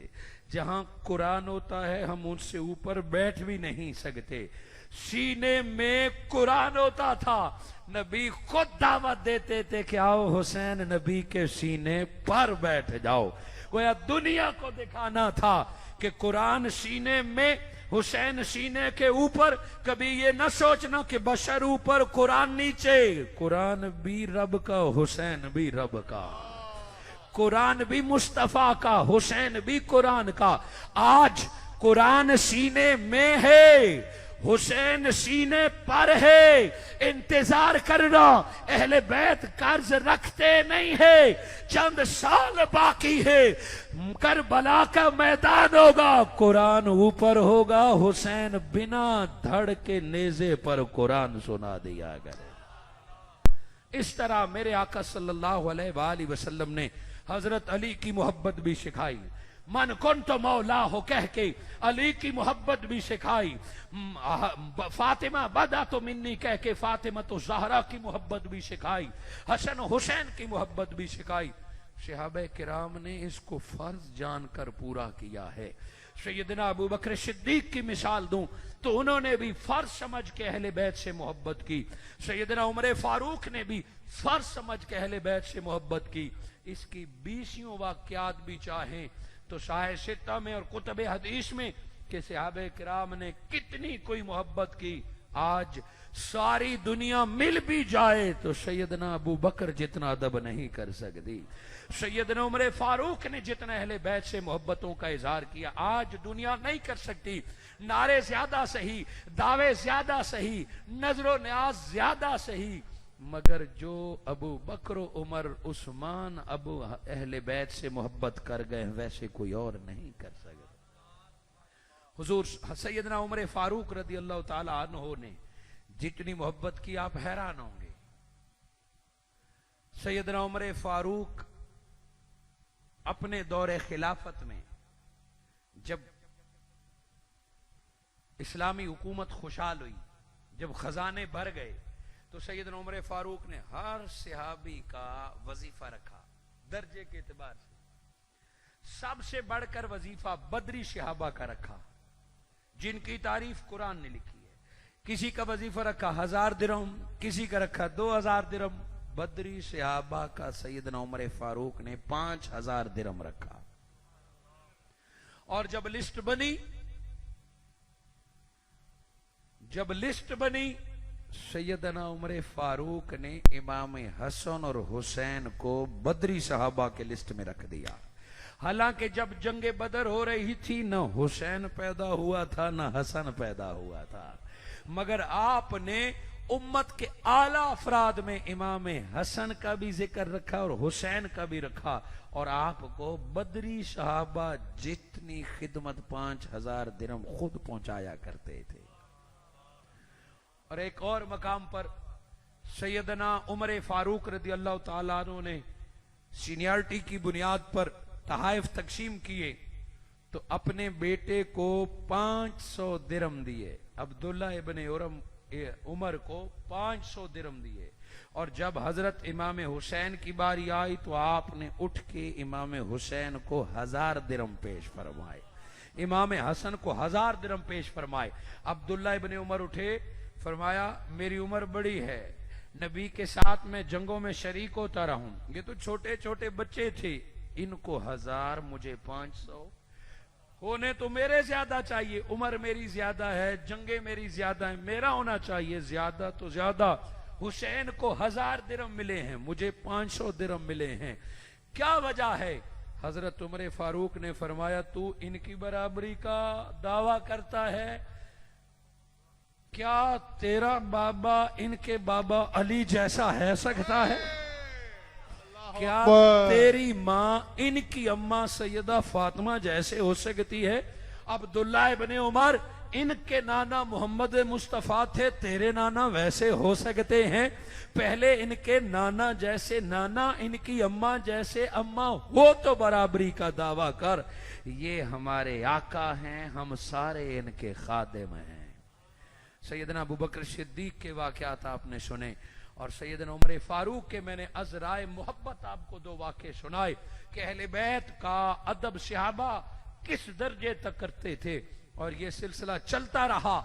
जहां कुरान होता है हम उससे ऊपर बैठ भी नहीं सकते। सीने में कुरान होता था। नबी खुद दावत देते थे कि आओ हुसैन नबी के सीने पर बैठ जाओ। गोया दुनिया को दिखाना था कि कुरान सीने में, हुसैन सीने के ऊपर। कभी ये न सोचना कि बशर ऊपर कुरान नीचे। कुरान भी रब का, हुसैन भी रब का। कुरान भी मुस्तफा का, हुसैन भी कुरान का। आज कुरान सीने में है, हुसैन सीने पर है। इंतजार करना, अहले बैत कर्ज रखते नहीं है। चंद साल बाकी है, करबला का मैदान होगा, कुरान ऊपर होगा। हुसैन बिना धड़ के नेज़े पर कुरान सुना दिया करे। इस तरह मेरे आका सल्लल्लाहु अलैहि वसल्लम ने हजरत अली की मोहब्बत भी सिखाई। मन कुन तो मौला हो कह के अली की मोहब्बत भी सिखाई। फातिमा बदा तो मिन्नी कह के फातिमा तो ज़हरा की मोहब्बत भी सिखाई। हसन हुसैन की मोहब्बत भी सिखाई। सहाबा किराम ने इसको फर्ज जानकर पूरा किया है। सैयदना अबू बकर सिद्दीक की मिसाल दूं तो उन्होंने भी फर्ज समझ के अहले बैत से मोहब्बत की। सैयदना उमर फारूक ने भी फर्ज समझ के अहले बैत से मोहब्बत की। इसकी 20 वाक़यात भी चाहें तो शाह सित्ता में और कुतुब हदीस में कि सहाबे किराम ने कितनी कोई मोहब्बत की। आज सारी दुनिया मिल भी जाए तो सैयदना अबू बकर जितना अदब नहीं कर सकती। सैयदना उमर फारूक ने जितना अहले बैत से मोहब्बतों का इजहार किया आज दुनिया नहीं कर सकती। नारे ज्यादा सही, दावे ज्यादा सही, नजरो न्याज ज्यादा सही, मगर जो अबू बकर उमर उस्मान अबू अहले बैत से मोहब्बत कर गए वैसे कोई और नहीं कर सकता। हुजूर सैयदना उमर फारूक रदी अल्लाह ताला अन्हु ने जितनी मोहब्बत की आप हैरान होंगे। सैयदना उमर फारूक अपने दौरे खिलाफत में जब इस्लामी हुकूमत खुशहाल हुई, जब खजाने भर गए तो सैयदना उमर फारूक ने हर सहाबी का वजीफा रखा दर्जे के एतबार से। सबसे बढ़कर वजीफा बदरी सहाबा का रखा, जिनकी तारीफ कुरान ने लिखी है। किसी का वजीफा रखा 1000 दिरहम, किसी का रखा 2000 दिरहम। बदरी सहाबा का सैयदना उमर फारूक ने 5000 दिरहम रखा। और जब लिस्ट बनी सैयदना उमर फारूक ने इमाम हसन और हुसैन को बदरी सहाबा के लिस्ट में रख दिया। हालांकि जब जंगे बदर हो रही थी न हुसैन पैदा हुआ था न हसन पैदा हुआ था, मगर आपने उम्मत के आला अफराद में इमाम हसन का भी जिक्र रखा और हुसैन का भी रखा। और आपको बदरी सहाबा जितनी खिदमत 5000 दिरहम खुद पहुंचाया करते थे। और एक और मकाम पर सैयदना उमर फारूक रदी अल्लाह ताला अन्हु ने सीनियरिटी की बुनियाद पर तहाइफ तकसीम किए तो अपने बेटे को 500 दिरहम दिए। अब्दुल्ला इब्ने उमर को 500 दिरहम दिए। और जब हजरत इमाम हुसैन की बारी आई तो आपने उठ के इमाम हुसैन को 1000 दिरहम पेश फरमाए, इमाम हसन को 1000 दिरहम पेश फरमाए। अब्दुल्ला इब्ने उमर उठे, फरमाया मेरी उम्र बड़ी है, नबी के साथ मैं जंगों में शरीक होता रहूं, ये तो छोटे छोटे बच्चे थे, इनको 1000 मुझे 500, होने तो मेरे ज्यादा चाहिए, उम्र मेरी ज्यादा है, जंगे मेरी ज्यादा है, मेरा होना चाहिए ज्यादा तो ज्यादा। हुसैन को 1000 दिरहम मिले हैं, मुझे 500 दिरहम मिले हैं, क्या वजह है? हजरत उमर फारूक ने फरमाया तू इनकी बराबरी का दावा करता है, क्या तेरा बाबा इनके बाबा अली जैसा है सकता है? क्या तेरी माँ इनकी अम्मा सैयदा फातिमा जैसे हो सकती है? अब्दुल्ला इब्ने उमर इनके नाना मोहम्मद मुस्तफा थे, तेरे नाना वैसे हो सकते हैं? पहले इनके नाना जैसे नाना, इनकी अम्मा जैसे अम्मा हो तो बराबरी का दावा कर। ये हमारे आका हैं, हम सारे इनके खादिम हैं। सैयदना अबू बकर सिद्दीक के वाकयात आपने सुने और सैयदना उमर फारूक के मैंने अजराए मोहब्बत आपको 2 वाक़े सुनाए कि अहले बैत का अदब सहाबा किस दर्जे तक करते थे। और ये सिलसिला चलता रहा।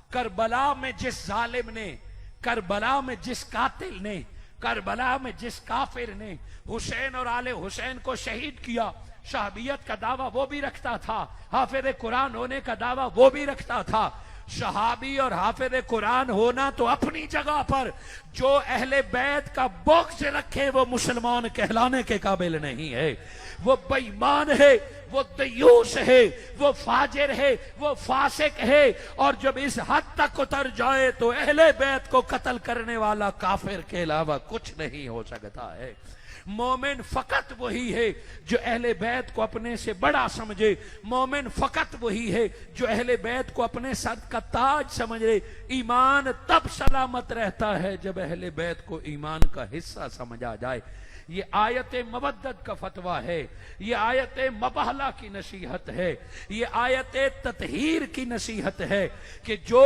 करबला में जिस जालिम ने, करबला में जिस कातिल ने, करबला में जिस काफिर ने हुसैन और आले हुसैन को शहीद किया, शहाबियत का दावा वो भी रखता था, हाफिज कुरान होने का दावा वो भी रखता था। शहाबी और हाफिज कुरान होना तो अपनी जगह पर, जो अहले बैत का बोक्स रखे वो मुसलमान कहलाने के काबिल नहीं है, वो बेईमान है, वो दयूस है, वो फाजिर है, वो फासिक है। और जब इस हद तक उतर जाए तो अहले बैत को कत्ल करने वाला काफिर के अलावा कुछ नहीं हो सकता है। मोमिन फकत वही है जो अहले बैत को अपने से बड़ा समझे, मोमिन फकत वही है जो अहले बैत को अपने सर का ताज समझे। ईमान तब सलामत रहता है जब अहले बैत को ईमान का हिस्सा समझा जाए। ये आयत मवद्दत का फतवा है, ये आयत मबहला की नसीहत है, ये आयत ततहीर की नसीहत है कि जो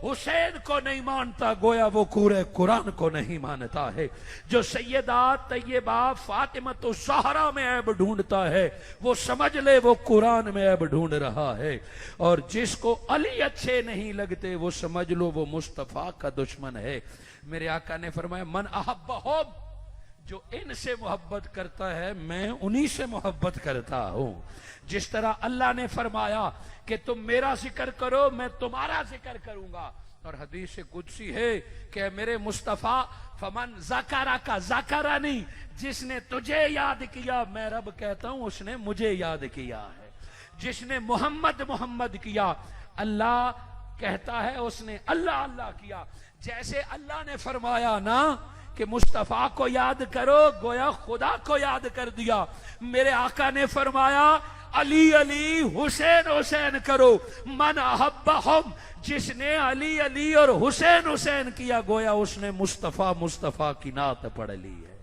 हुसैन को नहीं मानता गोया वो पूरे कुरान को नहीं मानता है। जो सैयदा तैयबा फातिमा तो ज़हरा में ऐब ढूंढता है वो समझ ले वो कुरान में ऐब ढूंढ रहा है। और जिसको अली अच्छे नहीं लगते वो समझ लो वो मुस्तफा का दुश्मन है। मेरे आका ने फरमाया मन अहब्बहुम, जो इनसे मोहब्बत करता है मैं उन्हीं से मोहब्बत करता हूं। जिस तरह अल्लाह ने फरमाया कि तुम मेरा जिक्र करो मैं तुम्हारा जिक्र करूंगा। और हदीस कुदसी है कि मेरे मुस्तफा फमन ज़करा का ज़करा नहीं, जिसने तुझे याद किया मैं रब कहता हूं उसने मुझे याद किया है। जिसने मोहम्मद मोहम्मद किया अल्लाह कहता है उसने अल्लाह अल्लाह किया। जैसे अल्लाह ने फरमाया ना कि मुस्तफा को याद करो गोया खुदा को याद कर दिया। मेरे आका ने फरमाया अली अली हुसैन हुसैन करो। मन अहब्बहुम, जिसने अली अली और हुसैन हुसैन किया गोया उसने मुस्तफा मुस्तफा की नात पढ़ ली है।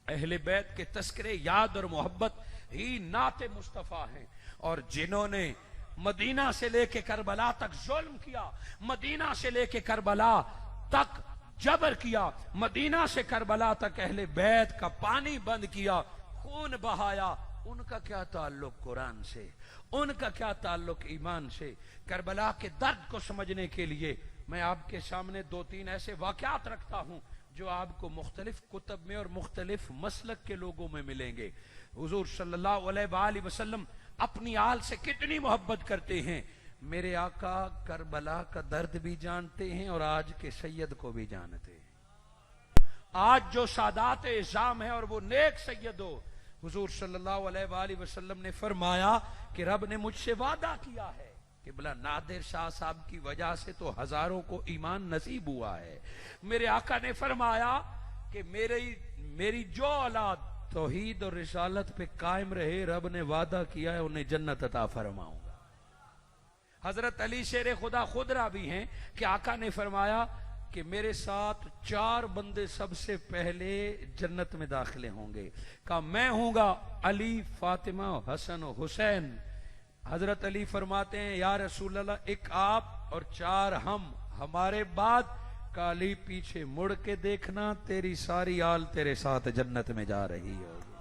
अहले बैत के तस्करे याद और मोहब्बत ही नाते मुस्तफा हैं। और जिन्होंने मदीना से लेके करबला तक जुल्म किया, मदीना से लेके करबला तक जबर किया, मदीना से करबला तक अहले बैत का पानी बंद किया, खून बहाया, उनका क्या ताल्लुक कुरान से, उनका क्या ताल्लुक ईमान से? करबला के दर्द को समझने के लिए मैं आपके सामने 2-3 ऐसे वाकयात रखता हूं जो आपको मुख्तलिफ कुतब में और मुख्तलिफ मसलक के लोगों में मिलेंगे। हुजूर सल्लल्लाहु अलैहि वसल्लम अपनी आल से कितनी मोहब्बत करते हैं। मेरे आका करबला का दर्द भी जानते हैं और आज के सैयद को भी जानते हैं। आज जो सादात इज़ाम है और वो नेक सैयद हो, हुजूर सल्लल्लाहु अलैहि वसल्लम ने फरमाया कि रब ने मुझसे वादा किया है कि भला नादिर शाह साहब की वजह से तो हजारों को ईमान नसीब हुआ है। मेरे आका ने फरमाया कि मेरी जो औलाद तौहीद और रिसालत पे कायम रहे, रब ने वादा किया है उन्हें जन्नत अता फरमाऊंगा। हजरत अली शेर खुदा खुद रावी हैं कि आका ने फरमाया कि मेरे साथ 4 बंदे सबसे पहले जन्नत में दाखिले होंगे। कहा मैं हूंगा अली, फातिमा, हसन और हुसैन। हजरत अली फरमाते हैं या रसूल अल्लाह, एक आप और 4 हम, हमारे बाद काली पीछे मुड़ के देखना, तेरी सारी आल तेरे साथ जन्नत में जा रही होगी।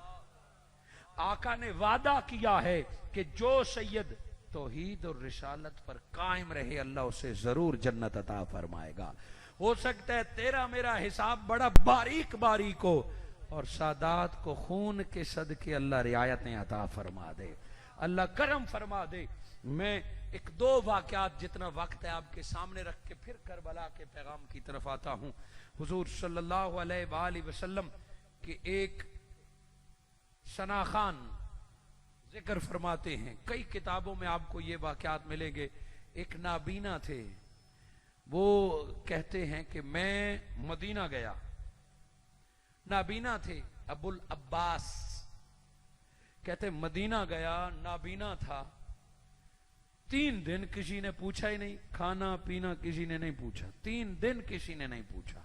आका ने वादा किया है कि जो सैयद तौहीद और रिसालत पर कायम रहे, अल्लाह उसे जरूर जन्नत अता फरमाएगा। हो सकता है तेरा मेरा हिसाब बड़ा बारीक बारीक हो और सादात को खून के सदके अल्लाह रियायतें अता फरमा दे, अल्लाह करम फरमा दे। मैं 1-2 वाकयात जितना वक्त है आपके सामने रख के फिर करबला के पैगाम की तरफ आता हूं। हुजूर सल्लल्लाहु अलैहि वसल्लम के एक सना खान जिक्र फरमाते हैं, कई किताबों में आपको ये वाकयात मिलेंगे। एक नाबीना थे, वो कहते हैं कि मैं मदीना गया, नाबीना थे, अबुल अब्बास कहते मदीना गया, नाबीना था, 3 दिन किसी ने पूछा ही नहीं, खाना पीना किसी ने नहीं पूछा, 3 दिन किसी ने नहीं पूछा।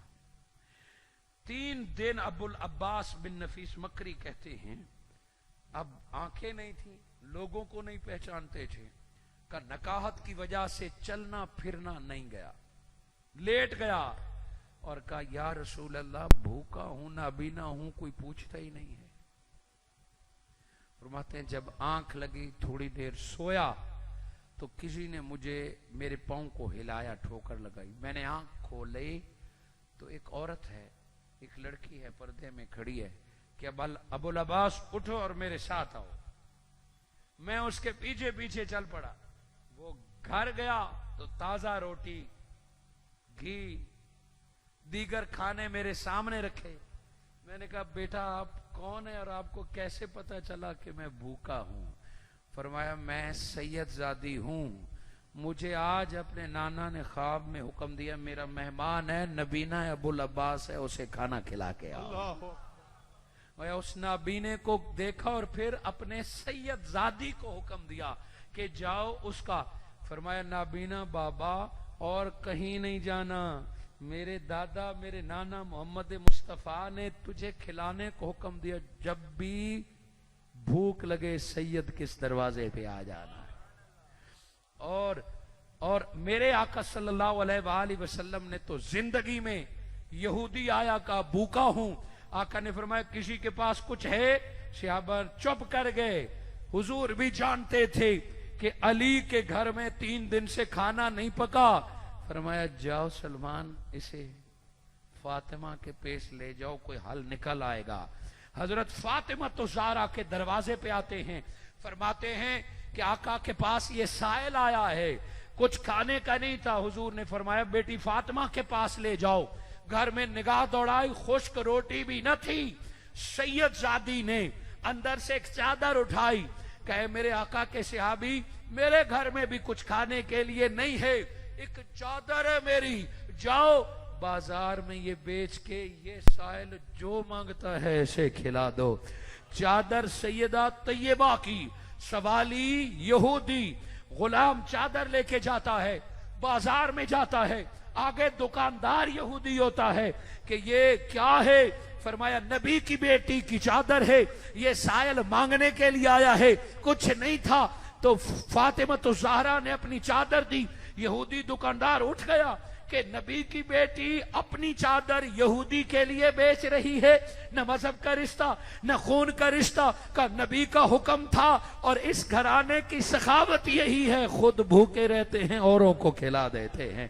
3 दिन अबुल अब्बास बिन नफीस मकरी कहते हैं, अब आंखें नहीं थी, लोगों को नहीं पहचानते थे, का नकाहत की वजह से चलना फिरना नहीं गया, लेट गया और कहा या रसूल अल्लाह भूखा हूं, नाबीना हूं, कोई पूछता ही नहीं है। फरमाते हैं जब आंख लगी, थोड़ी देर सोया तो किसी ने मुझे मेरे पांव को हिलाया, ठोकर लगाई। मैंने आंख खोली तो एक औरत है, एक लड़की है, पर्दे में खड़ी है कि अबुल अब्बास उठो और मेरे साथ आओ। मैं उसके पीछे पीछे चल पड़ा। वो घर गया तो ताजा रोटी, घी, दीगर खाने मेरे सामने रखे। मैंने कहा बेटा आप कौन है और आपको कैसे पता चला कि मैं भूखा हूं? फरमाया मैं सैयद जादी हूं, मुझे आज अपने नाना ने ख्वाब में हुक्म दिया, मेरा मेहमान है, नबीना है, अबुल अब्बास है, उसे खाना खिला के आओ। उस नाबीने को देखा और फिर अपने सैयद जादी को हुक्म दिया कि जाओ उसका। फरमाया नाबीना बाबा और कहीं नहीं जाना, मेरे दादा मेरे नाना मोहम्मद मुस्तफा ने तुझे खिलाने को हुक्म दिया, जब भी भूख लगे सैयद किस दरवाजे पे आ जाना है। और मेरे आका सल्लल्लाहु अलैहि वसल्लम ने तो जिंदगी में यहूदी आया का भूखा हूं, आका ने फरमाया किसी के पास कुछ है? सहाबा चुप कर गए। हुजूर भी जानते थे कि अली के घर में 3 दिन से खाना नहीं पका। फरमाया जाओ सलमान, इसे फातिमा के पेश ले जाओ, कोई हल निकल आएगा। हजरत फातिमा तो ज़हरा के दरवाजे पे आते हैं, फरमाते हैं कि आका के पास ये साइल आया है, कुछ खाने का नहीं था। हुजूर ने फरमाया बेटी फातिमा के पास ले जाओ। घर में निगाह दौड़ाई, खुश्क रोटी भी न थी। सैयद जादी ने अंदर से एक चादर उठाई, कहे मेरे आका के सहाबी मेरे घर में भी कुछ खाने के लिए नहीं है, एक चादर है मेरी, जाओ बाजार में ये बेच के ये साइल जो मांगता है इसे खिला दो। चादर सैयदा तैयबा की, सवाली यहूदी गुलाम चादर लेके जाता है, बाजार में जाता है, आगे दुकानदार यहूदी होता है कि ये क्या है? फरमाया नबी की बेटी की चादर है, ये सायल मांगने के लिए आया है, कुछ नहीं था। तो फातिमा तो ज़हरा ने अपनी चादर दी। यहूदी दुकानदार उठ गया कि नबी की बेटी अपनी चादर यहूदी के लिए बेच रही है। न मजहब का रिश्ता न खून का रिश्ता, का नबी का हुक्म था। और इस घराने की सखावत यही है, खुद भूखे रहते हैं, औरों को खिला देते हैं।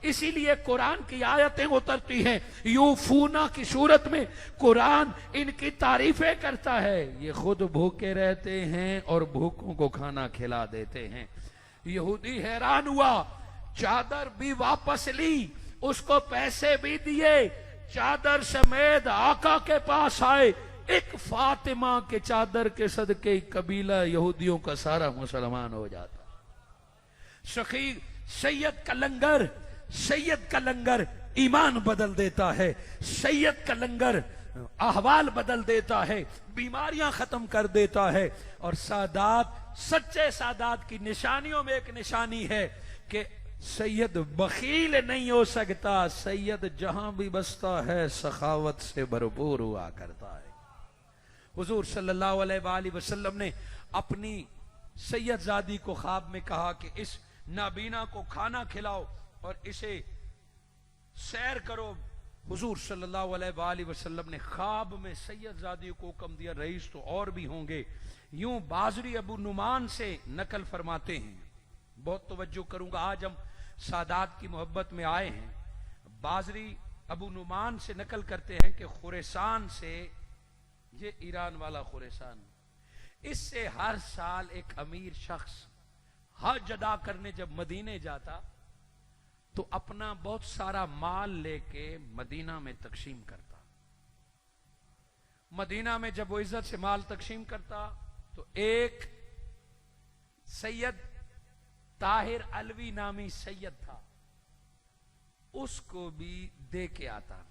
इसीलिए कुरान की आयतें उतरती हैं, यूफूना की सूरत में कुरान इनकी तारीफें करता है। ये खुद भूखे रहते हैं और भूखों को खाना खिला देते हैं। यहूदी हैरान हुआ, चादर भी वापस ली, उसको पैसे भी दिए, चादर समेत आका के पास आए। एक फातिमा के चादर के सदके कबीला यहूदियों का सारा मुसलमान हो जाता। सखी सैयद का लंगर ईमान बदल देता है। सैयद का लंगर अहवाल बदल देता है, बीमारियां खत्म कर देता है। और सादात, सच्चे सादात की निशानियों में एक निशानी है कि सैयद बखील नहीं हो सकता। सैयद जहां भी बसता है सखावत से भरपूर हुआ करता है। हुजूर सल्लल्लाहु अलैहि वसल्लम ने अपनी सैयदजादी को ख्वाब में कहा कि इस नाबीना को खाना खिलाओ और इसे सैर करो। हुजूर सल्लल्लाहु अलैहि वसल्लम ने ख्वाब में सैयदजादी को हुक्म दिया, रईस तो और भी होंगे। यूं बाजरी अबू नुमान से नकल फरमाते हैं। बहुत तवज्जो करूंगा, आज हम सादात की मोहब्बत में आए हैं। बाजरी अबू नुमान से नकल करते हैं कि खुरेसान से, ये ईरान वाला खुरेसान, इससे हर साल एक अमीर शख्स हज अदा करने जब मदीने जाता तो अपना बहुत सारा माल लेके मदीना में तकसीम करता। मदीना में जब वो इज्जत से माल तकसीम करता तो एक सैयद ताहिर अलवी नामी सैयद था, उसको भी दे के आता।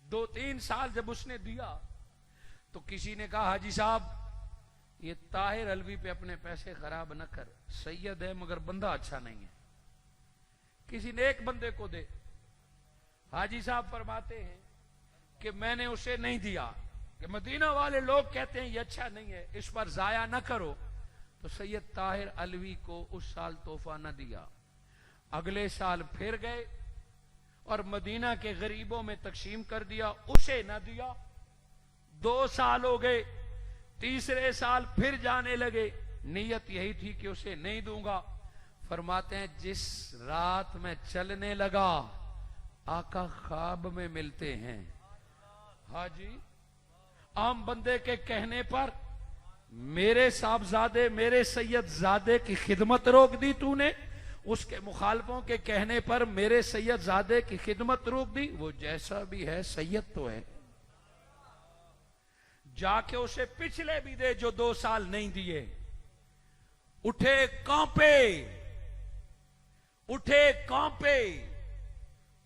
2-3 साल जब उसने दिया तो किसी ने कहा, हाजी साहब ये ताहिर अलवी पे अपने पैसे खराब न कर, सैयद है मगर बंदा अच्छा नहीं है। किसी ने एक बंदे को दे। हाजी साहब फरमाते हैं कि मैंने उसे नहीं दिया, कि मदीना वाले लोग कहते हैं ये अच्छा नहीं है, इस पर जाया न करो। तो सैयद ताहिर अलवी को उस साल तोहफा न दिया। अगले साल फिर गए और मदीना के गरीबों में तकसीम कर दिया, उसे न दिया। 2 साल हो गए, तीसरे साल फिर जाने लगे, नीयत यही थी कि उसे नहीं दूंगा। फरमाते हैं जिस रात में चलने लगा आका ख्वाब में मिलते हैं। हाजी आम बंदे के कहने पर मेरे साहबजादे, मेरे सैयदजादे की खिदमत रोक दी तूने, उसके मुखालफों के कहने पर मेरे सैयदजादे की खिदमत रोक दी। वो जैसा भी है सैयद तो है, जाके उसे पिछले भी दे जो 2 साल नहीं दिए। उठे कांपे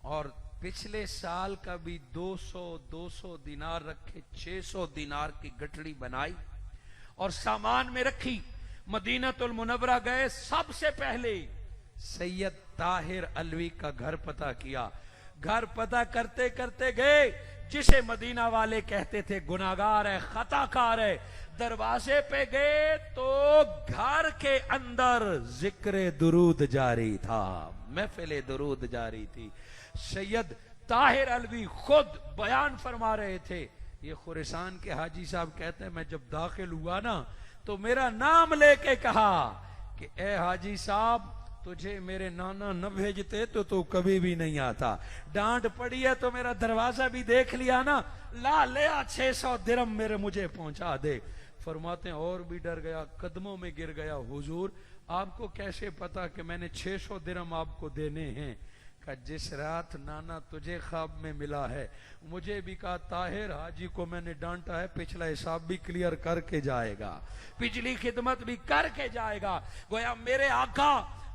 और पिछले साल का भी 200 दिनार रखे, 600 दिनार की गठड़ी बनाई और सामान में रखी। मदीनतुल मुनव्वरा गए, सबसे पहले सैयद ताहिर अलवी का घर पता किया। घर पता करते करते गए, जिसे मदीना वाले कहते थे गुनाहगार है, खताकार है। दरवाजे पे गए तो घर के अंदर जिक्र दुरूद जारी था, महफिल दुरूद जारी थी। सैयद ताहिर अलवी खुद बयान फरमा रहे थे। ये खुरेसान के हाजी साहब कहते हैं मैं जब दाखिल हुआ ना तो मेरा नाम लेके कहा कि ए हाजी साहब तुझे मेरे नाना न भेजते तो तू कभी भी नहीं आता। डांट पड़ी है तो मेरा दरवाजा भी देख लिया ना, ला ले 600 दिरहम मेरे मुझे पहुंचा दे। फरमाते हैं और भी डर गया, कदमों में गिर गया, हुजूर आपको कैसे पता कि मैंने 600 दिरहम आपको देने हैं? का जिस रात नाना तुझे ख्वाब में मिला है, मुझे भी कहा ताहिर हाजी को मैंने डांटा है, पिछला हिसाब भी क्लियर करके जाएगा, पिछली खिदमत भी करके जाएगा। गोया मेरे आका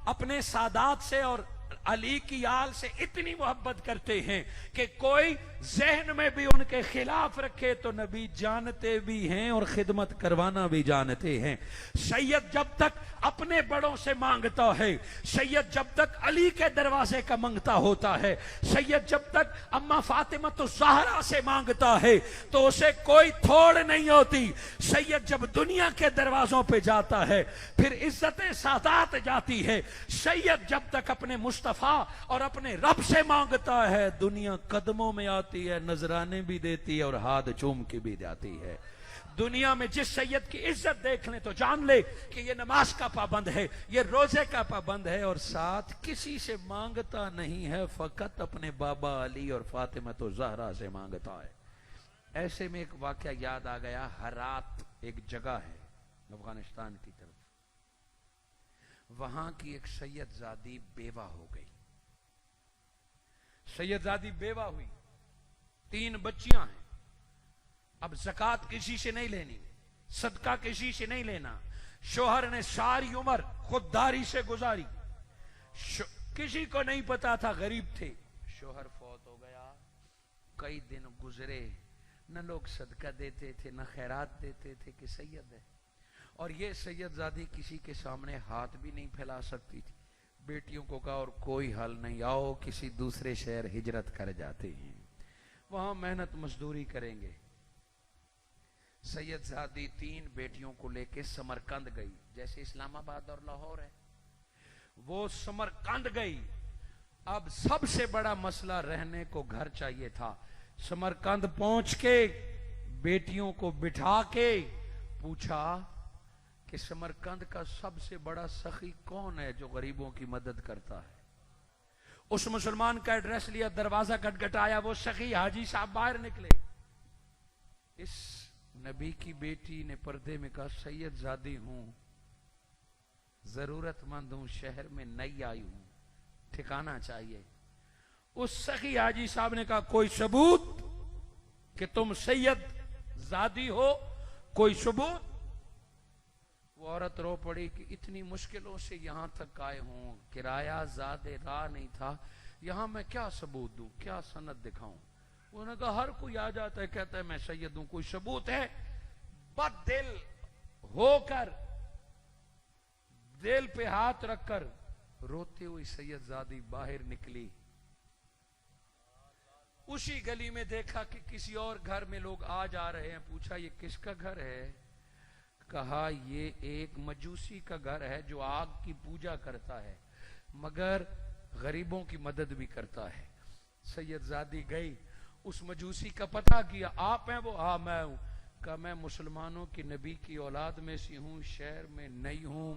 अपने सादात से और अली की आल से इतनी मोहब्बत करते हैं कि कोई जहन में भी उनके खिलाफ रखे तो नबी जानते भी हैं और खिदमत करवाना भी जानते हैं। सैयद जब तक अपने बड़ों से मांगता है, सैयद जब तक अली के दरवाजे का मांगता होता है, सैयद जब तक अम्मा फातिमा तो ज़हरा से मांगता है तो उसे कोई थोड़ नहीं होती। सैयद जब दुनिया के दरवाजों पे जाता है फिर इज्जतें सादात जाती है। सैयद जब तक अपने मुस्तफा और अपने रब से मांगता है दुनिया कदमों में आती है, नजराने भी देती है और हाथ चूम के भी जाती है। दुनिया में जिस सैयद की इज्जत देख ले तो जान ले कि ये नमाज का पाबंद है, ये रोजे का पाबंद है और साथ किसी से मांगता नहीं है, फकत अपने बाबा अली और फातिमा तो ज़हरा से मांगता है। ऐसे में एक वाकया याद आ गया। हरात एक जगह है अफगानिस्तान की तरफ, वहां की एक सैयदजादी बेवा हो गई। सैयदजादी बेवा हुई, 3 बच्चियां हैं। अब ज़कात किसी से नहीं लेनी, सदका किसी से नहीं लेना। शोहर ने सारी उम्र खुददारी से गुजारी, किसी को नहीं पता था, गरीब थे। शोहर फौत हो गया, कई दिन गुजरे, न लोग सदका देते थे न खैरात देते थे कि सैयद है। और ये सैयदजादी किसी के सामने हाथ भी नहीं फैला सकती थी। बेटियों को कहा और कोई हल नहीं, आओ किसी दूसरे शहर हिजरत कर जाते हैं, वहां मेहनत मजदूरी करेंगे। सैयदजादी 3 बेटियों को लेके समरकंद गई, जैसे इस्लामाबाद और लाहौर है, वो समरकंद गई। अब सबसे बड़ा मसला रहने को घर चाहिए था। समरकंद पहुंच के बेटियों को बिठा के पूछा कि समरकंद का सबसे बड़ा सखी कौन है जो गरीबों की मदद करता है। उस मुसलमान का एड्रेस लिया, दरवाजा खटखटाया, वो सखी हाजी साहब बाहर निकले। इस नबी की बेटी ने पर्दे में कहा, सैयदजादी हूं, जरूरतमंद हूं, शहर में नई आई हूं, ठिकाना चाहिए। उस सखी हाजी साहब ने कहा, कोई सबूत कि तुम सैयदजादी हो, कोई सबूत? वो औरत रो पड़ी कि इतनी मुश्किलों से यहां तक आए हूं, किराया ज़्यादा राह नहीं था, यहां मैं क्या सबूत दूं, क्या सनद दिखाऊं? उन्होंने कहा, हर कोई आ जाता है कहता है मैं सैयद हूं, कोई सबूत है? बददिल होकर दिल पे हाथ रखकर रोती हुई सैयदजादी बाहर निकली। उसी गली में देखा कि किसी और घर में लोग आ जा रहे हैं। पूछा, ये किसका घर है? कहा, ये एक मजूसी का घर है जो आग की पूजा करता है मगर गरीबों की मदद भी करता है। सैयदजादी गई, उस मजूसी का पता किया, आप हैं? वो, हाँ मैं हूं। कहा, मैं मुसलमानों की नबी की औलाद में से हूं, शहर में नहीं हूं,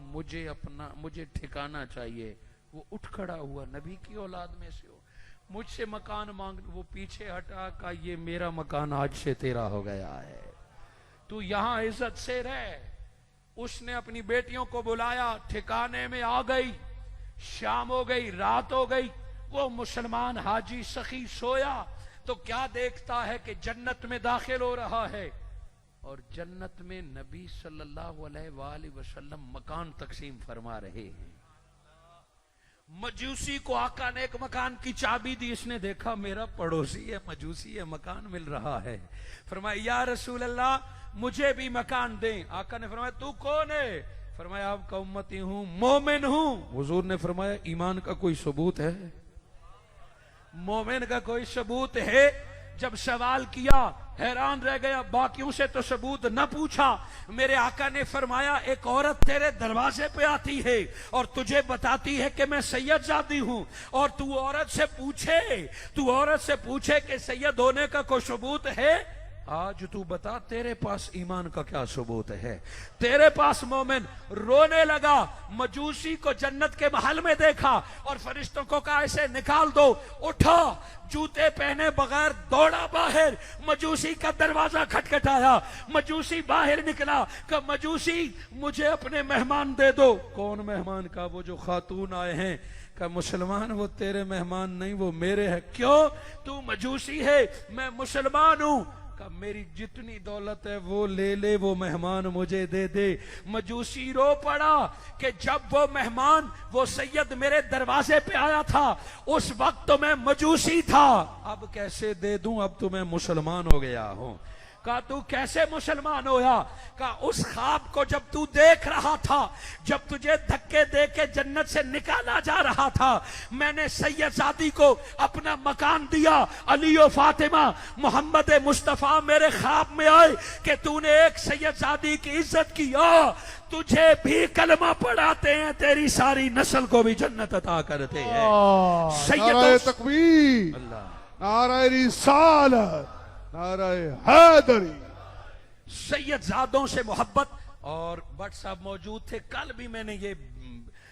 मुझे ठिकाना चाहिए। वो उठ खड़ा हुआ, नबी की औलाद में से हो, मुझसे मकान मांग। वो पीछे हटा, का ये मेरा मकान आज से तेरा हो गया है, तू यहां इज्जत से रह। उसने अपनी बेटियों को बुलाया, ठिकाने में आ गई। शाम हो गई, रात हो गई, वो मुसलमान हाजी सखी सोया तो क्या देखता है कि जन्नत में दाखिल हो रहा है और जन्नत में नबी सल्लल्लाहु अलैहि वसल्लम मकान तकसीम फरमा रहे हैं। मजूसी को आका ने एक मकान की चाबी दी, इसने देखा मेरा पड़ोसी है, मजूसी है, मकान मिल रहा है। फरमाया, या रसूल अल्लाह मुझे भी मकान दें। आका ने फरमाया, तू कौन है? फरमाया, आपका उम्मती हूं, मोमिन हूं। हुजूर ने फरमाया, ईमान का कोई सबूत है? मोमिन का कोई सबूत है? जब सवाल किया हैरान रह गया, बाकियों से तो सबूत न पूछा। मेरे आका ने फरमाया, एक औरत तेरे दरवाजे पे आती है और तुझे बताती है कि मैं सैयदजादी हूं, और तू औरत से पूछे कि सैयद होने का कोई सबूत है? आज तू बता, तेरे पास ईमान का क्या सबूत है? तेरे पास मोमिन। रोने लगा। मजूसी को जन्नत के महल में देखा और फरिश्तों को कहा, ऐसे निकाल दो। उठा, जूते पहने बगैर दौड़ा बाहर, मजूसी का दरवाजा खटखटाया, मजूसी बाहर निकला। कि मजूसी मुझे अपने मेहमान दे दो। कौन मेहमान? का वो जो खातून आए हैं। का मुसलमान, वो तेरे मेहमान नहीं, वो मेरे हैं। क्यों? तू मजूसी है, मैं मुसलमान हूं। का मेरी जितनी दौलत है वो ले ले, वो मेहमान मुझे दे दे। मजूसी रो पड़ा कि जब वो मेहमान, वो सैयद मेरे दरवाजे पे आया था, उस वक्त तो मैं मजूसी था, अब कैसे दे दूं, अब तो मैं मुसलमान हो गया हूं। कहा तू कैसे मुसलमान होया? कहा उस ख्वाब को जब तू देख रहा था, जब तुझे धक्के दे के जन्नत से निकाला जा रहा था, मैंने सैयदजादी को अपना मकान दिया। अली और फातिमा मोहम्मद मुस्तफा मेरे ख्वाब में आए कि तूने एक सैयदजादी की इज्जत की, तुझे भी कलमा पढ़ाते हैं, तेरी सारी नस्ल को भी जन्नत अता करते हैं। नारे तकबीर, नारे रिसालत, नारे हैदरी। सैयदजादों से मोहब्बत। और भट्ट साहब मौजूद थे, कल भी मैंने ये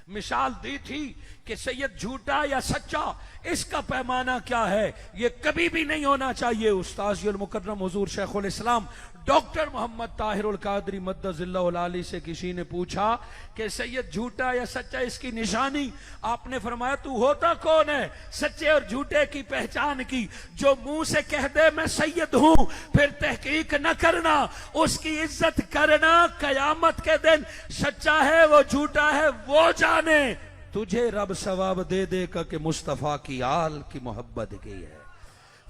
मिसाल दी थी कि सैयद झूठा या सच्चा, इसका पैमाना क्या है, ये कभी भी नहीं होना चाहिए। उस्ताद मुकर्रम हुजूर शेखुल इस्लाम डॉक्टर मोहम्मद ताहिरुल कादरी मद्दजिल्लाहुल आली से किसी ने पूछा कि सैयद झूठा या सच्चा, इसकी निशानी? आपने फरमाया तू होता कौन है? सच्चे और झूठे की पहचान की। जो मुंह से कह दे मैं सैयद हूं, फिर तहकीक न करना, उसकी इज्जत करना, कयामत के दिन सच्चा है वो झूठा है वो जाने, तुझे रब सवाब दे देगा कि मुस्तफा की आल की मोहब्बत की है।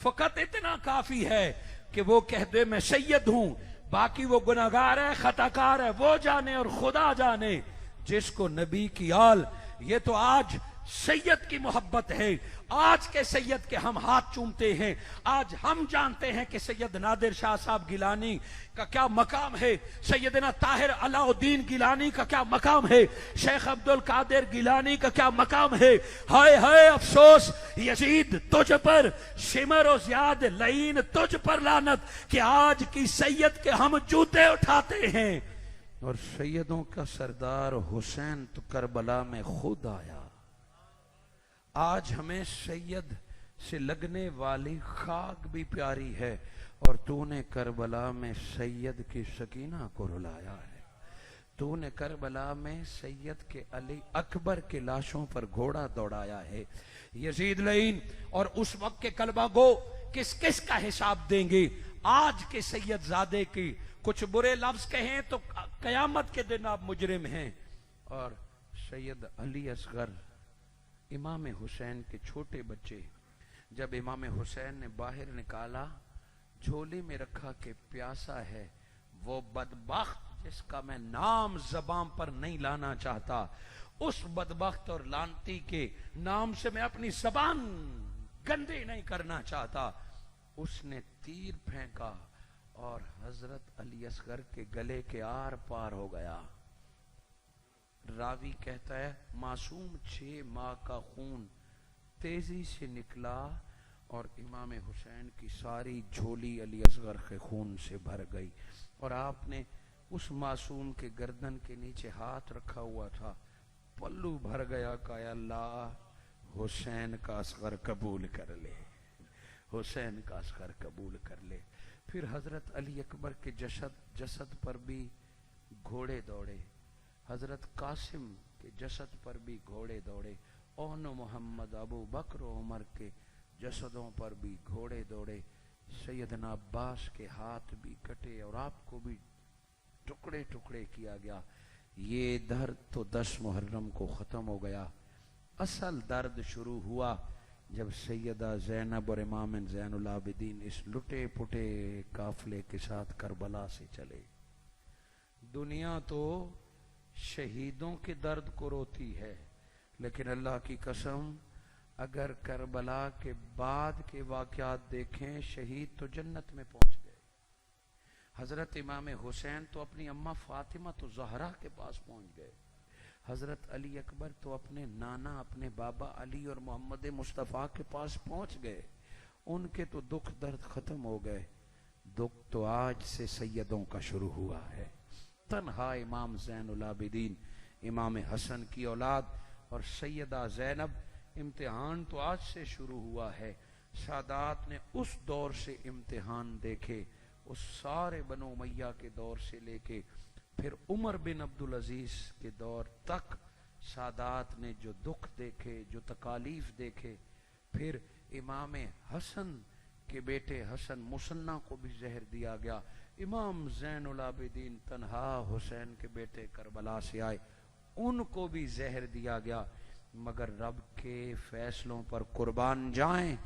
फकत इतना काफी है कि वो कह दे मैं सैयद हूं, बाकी वो गुनाहगार है, खताकार है, वो जाने और खुदा जाने। जिसको नबी की आल, ये तो आज सैयद की मोहब्बत है, आज के सैयद के हम हाथ चूमते हैं। आज हम जानते हैं कि सैयद नादिर शाह साहब गिलानी का क्या मकाम है, सैयदना ताहिर अलाउद्दीन गिलानी का क्या मकाम है, शेख अब्दुल कादिर गिलानी का क्या मकाम है। हाय हाय अफसोस यजीद तुझ पर, शिमर और ज़ियाद लईन तुझ पर लानत, कि आज की सैयद के हम जूते उठाते हैं। और सैयदों का सरदार हुसैन तो करबला में खुद आया। आज हमें सैयद से लगने वाली खाक भी प्यारी है, और तूने करबला में सैयद की सकीना को रुलाया है। तूने करबला में सैयद के अली अकबर के लाशों पर घोड़ा दौड़ाया है। यजीद लईन और उस वक्त के कलबा गो किस किस का हिसाब देंगे? आज के सैयदजादे की कुछ बुरे लफ्ज कहें तो कयामत के दिन आप मुजरिम हैं। और सैयद अली असगर इमाम हुसैन के छोटे बच्चे, जब इमाम हुसैन ने बाहर निकाला, झोली में रखा कि प्यासा है, वो बदबख्त जिसका मैं नाम जबान पर नहीं लाना चाहता, उस बदबख्त और लानती के नाम से मैं अपनी जबान गंदी नहीं करना चाहता, उसने तीर फेंका और हजरत अली असगर के गले के आर पार हो गया। रावी कहता है मासूम 6 माह का खून तेजी से निकला और इमाम हुसैन की सारी झोली अली असगर के खून से भर गई। और आपने उस मासूम के गर्दन के नीचे हाथ रखा हुआ था, पल्लू भर गया का अल्लाह हुसैन का असगर कबूल कर ले, हुसैन का असगर कबूल कर ले। फिर हजरत अली अकबर के जसद पर भी घोड़े दौड़े, हजरत कासिम के जसद पर भी घोड़े दौड़े, ओन मोहम्मद अबू बकर उमर के जसदों पर भी घोड़े दौड़े, सैयदना अब्बास के हाथ भी कटे और आपको भी टुकड़े टुकड़े किया गया। ये दर्द तो 10 मुहर्रम को खत्म हो गया। असल दर्द शुरू हुआ जब सैयदा ज़ैनब और इमाम ज़ैनुल आबिदीन इस लुटे पुटे काफिले के साथ करबला से चले। दुनिया तो शहीदों के दर्द को रोती है, लेकिन अल्लाह की कसम अगर करबला के बाद के वाकयात देखें, शहीद तो जन्नत में पहुंच गए। हजरत इमाम हुसैन तो अपनी अम्मा फातिमा तो ज़हरा के पास पहुंच गए, हजरत अली अकबर तो अपने नाना अपने बाबा अली और मोहम्मद मुस्तफ़ा के पास पहुंच गए। उनके तो दुख दर्द खत्म हो गए। दुख तो आज से सैयदों का शुरू हुआ है। तन्हा इमाम ज़ैनुल आबिदीन इमाम हसन की औलाद और सैयदा ज़ैनब, इम्तिहान तो आज से शुरू हुआ है। सादात ने उस दौर से इम्तिहान देखे, उस सारे बनो उमैया के दौर से लेके फिर उमर बिन अब्दुल अजीज के दौर तक सादात ने जो दुख देखे, जो तकालीफ देखे, फिर इमाम हसन उनके बेटे हसन मुसन्ना को भी जहर दिया गया। इमाम ज़ैनुल आबिदीन तन्हा हुसैन के बेटे करबला से आए, उनको भी जहर दिया गया। मगर रब के फैसलों पर कुर्बान जाएं।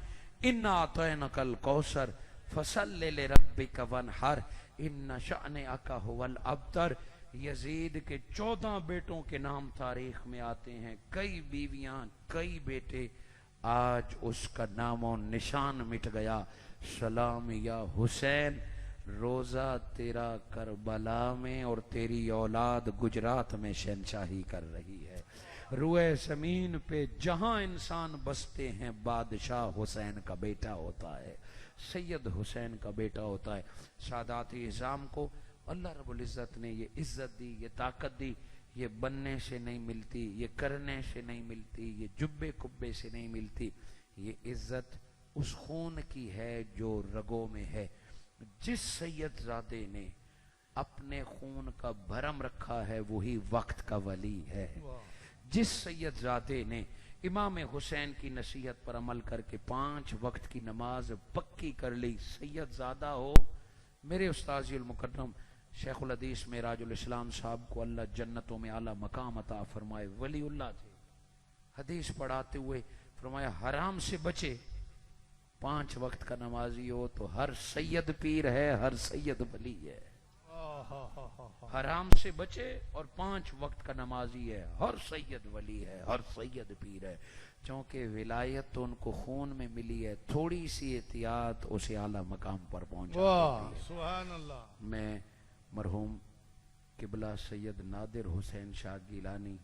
इन्ना अतैनकल कौसर फसल्लि लिरब्बिका वनहर इन्ना शअनका हुवल अबतर। यजीद के 14 बेटों के नाम तारीख में आते हैं, कई बीवियां, कई बेटे। आज उसका नामो निशान मिट गया। सलाम या हुसैन, रोजा तेरा करबला में और तेरी औलाद गुजरात में शहंशाही कर रही है। रुए जमीन पे जहां इंसान बसते हैं, बादशाह हुसैन का बेटा होता है, सैयद हुसैन का बेटा होता है। सादात-ए इज़ाम को अल्लाह रब्बुल इज़्ज़त ने ये इज्जत दी, ये ताकत दी। ये बनने से नहीं मिलती, ये करने से नहीं मिलती, ये जुब्बे कुब्बे से नहीं मिलती। ये इज्जत उस खून की है जो रगों में है। जिस सैयदजादे ने अपने खून का भरम रखा है वही वक्त का वली है। जिस सैयदजादे ने इमाम हुसैन की नसीहत पर अमल करके 5 वक्त की नमाज पक्की कर ली, सैयदजादा हो। मेरे उस्ताज़ुल मुकर्रम शेखुल हदीस मेराजुल इस्लाम साहब को अल्लाह जन्नतों में आला मकाम अता फरमाए, वलीउल्लाह थे। हदीस पढ़ाते हुए फरमाया, हराम से बचे, 5 वक्त का नमाजी हो तो हर सैयद पीर है, हर सैयद वली है। हराम से बचे और 5 वक्त का नमाजी है, हर सैयद वली है, हर सैयद पीर है। क्योंकि विलायत तो उनको खून में मिली है, थोड़ी सी एहतियात उसे आला मकाम पर पहुंचा देती है। सुभान अल्लाह। मैं मरहूम किबला सैयद नादिर हुसैन शाह गीलानी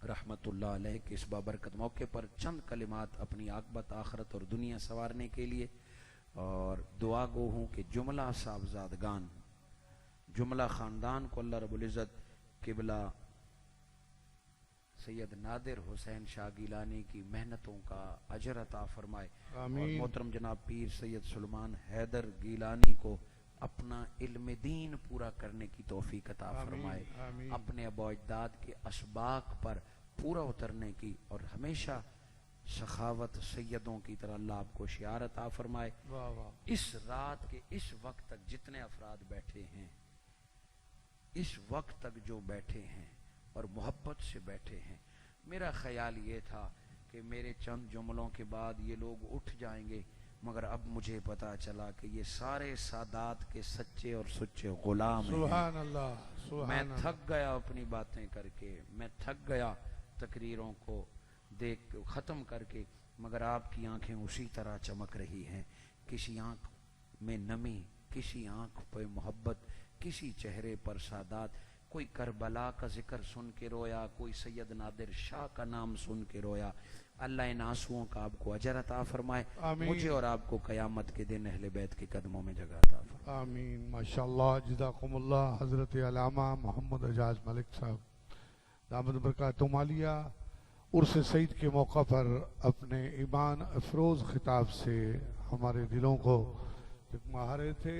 रहमतुल्लाह अलैह के इस बाबरकत मौके पर चंद कलिमात अपनी आक़बत आखरत और दुनिया संवारने के लिए और दुआ गो हूँ कि जुमला साहबजादगान, जुमला ख़ानदान को अल्लाह रब्बुल इज़्ज़त किबला सैयद नादिर हुसैन शाह गीलानी की मेहनतों का अजर अता फरमाए। और मोहतरम जनाब पीर सैयद सुलेमान हैदर गीलानी को अपना इल्म दीन पूरा करने की तौफीक अता फरमाए, अपने अबो अजदाद के असबाक पर पूरा उतरने की और हमेशा सखावत सैयदों की तरह अल्लाह आपको शियार अता फरमाए। इस रात के इस वक्त तक जितने अफराद बैठे हैं, इस वक्त तक जो बैठे हैं और मोहब्बत से बैठे हैं, मेरा ख्याल ये था कि मेरे चंद जुमलों के बाद ये लोग उठ जाएंगे, मगर अब मुझे पता चला कि ये सारे सादात के सच्चे और सुच्चे गुलाम हैं। सुभान अल्लाह। मैं थक गया अपनी बातें करके, मैं थक गया तकरीरों को देख ख़त्म करके, मगर आपकी आंखें उसी तरह चमक रही हैं। किसी आंख में नमी, किसी आंख पे मोहब्बत, किसी चेहरे पर सादात। कोई करबला का जिक्र सुन के रोया, कोई सैयद नादिर शाह का नाम सुन के रोया। अल्लाह इन आंसुओं का आपको अजर अता फरमाए, मुझे और आपको कयामत के दिन अहले बैत के कदमों में जगह अता फरमाए। आमीन। माशाअल्लाह, जज़ाकुमुल्लाह। हज़रत अल्लामा मोहम्मद एजाज मलिक साहब दामद बरकातुहू आलिया उर्स सईद के मौका पर अपने ईमान अफरोज खिताब से हमारे दिलों को जगमगा रहे थे।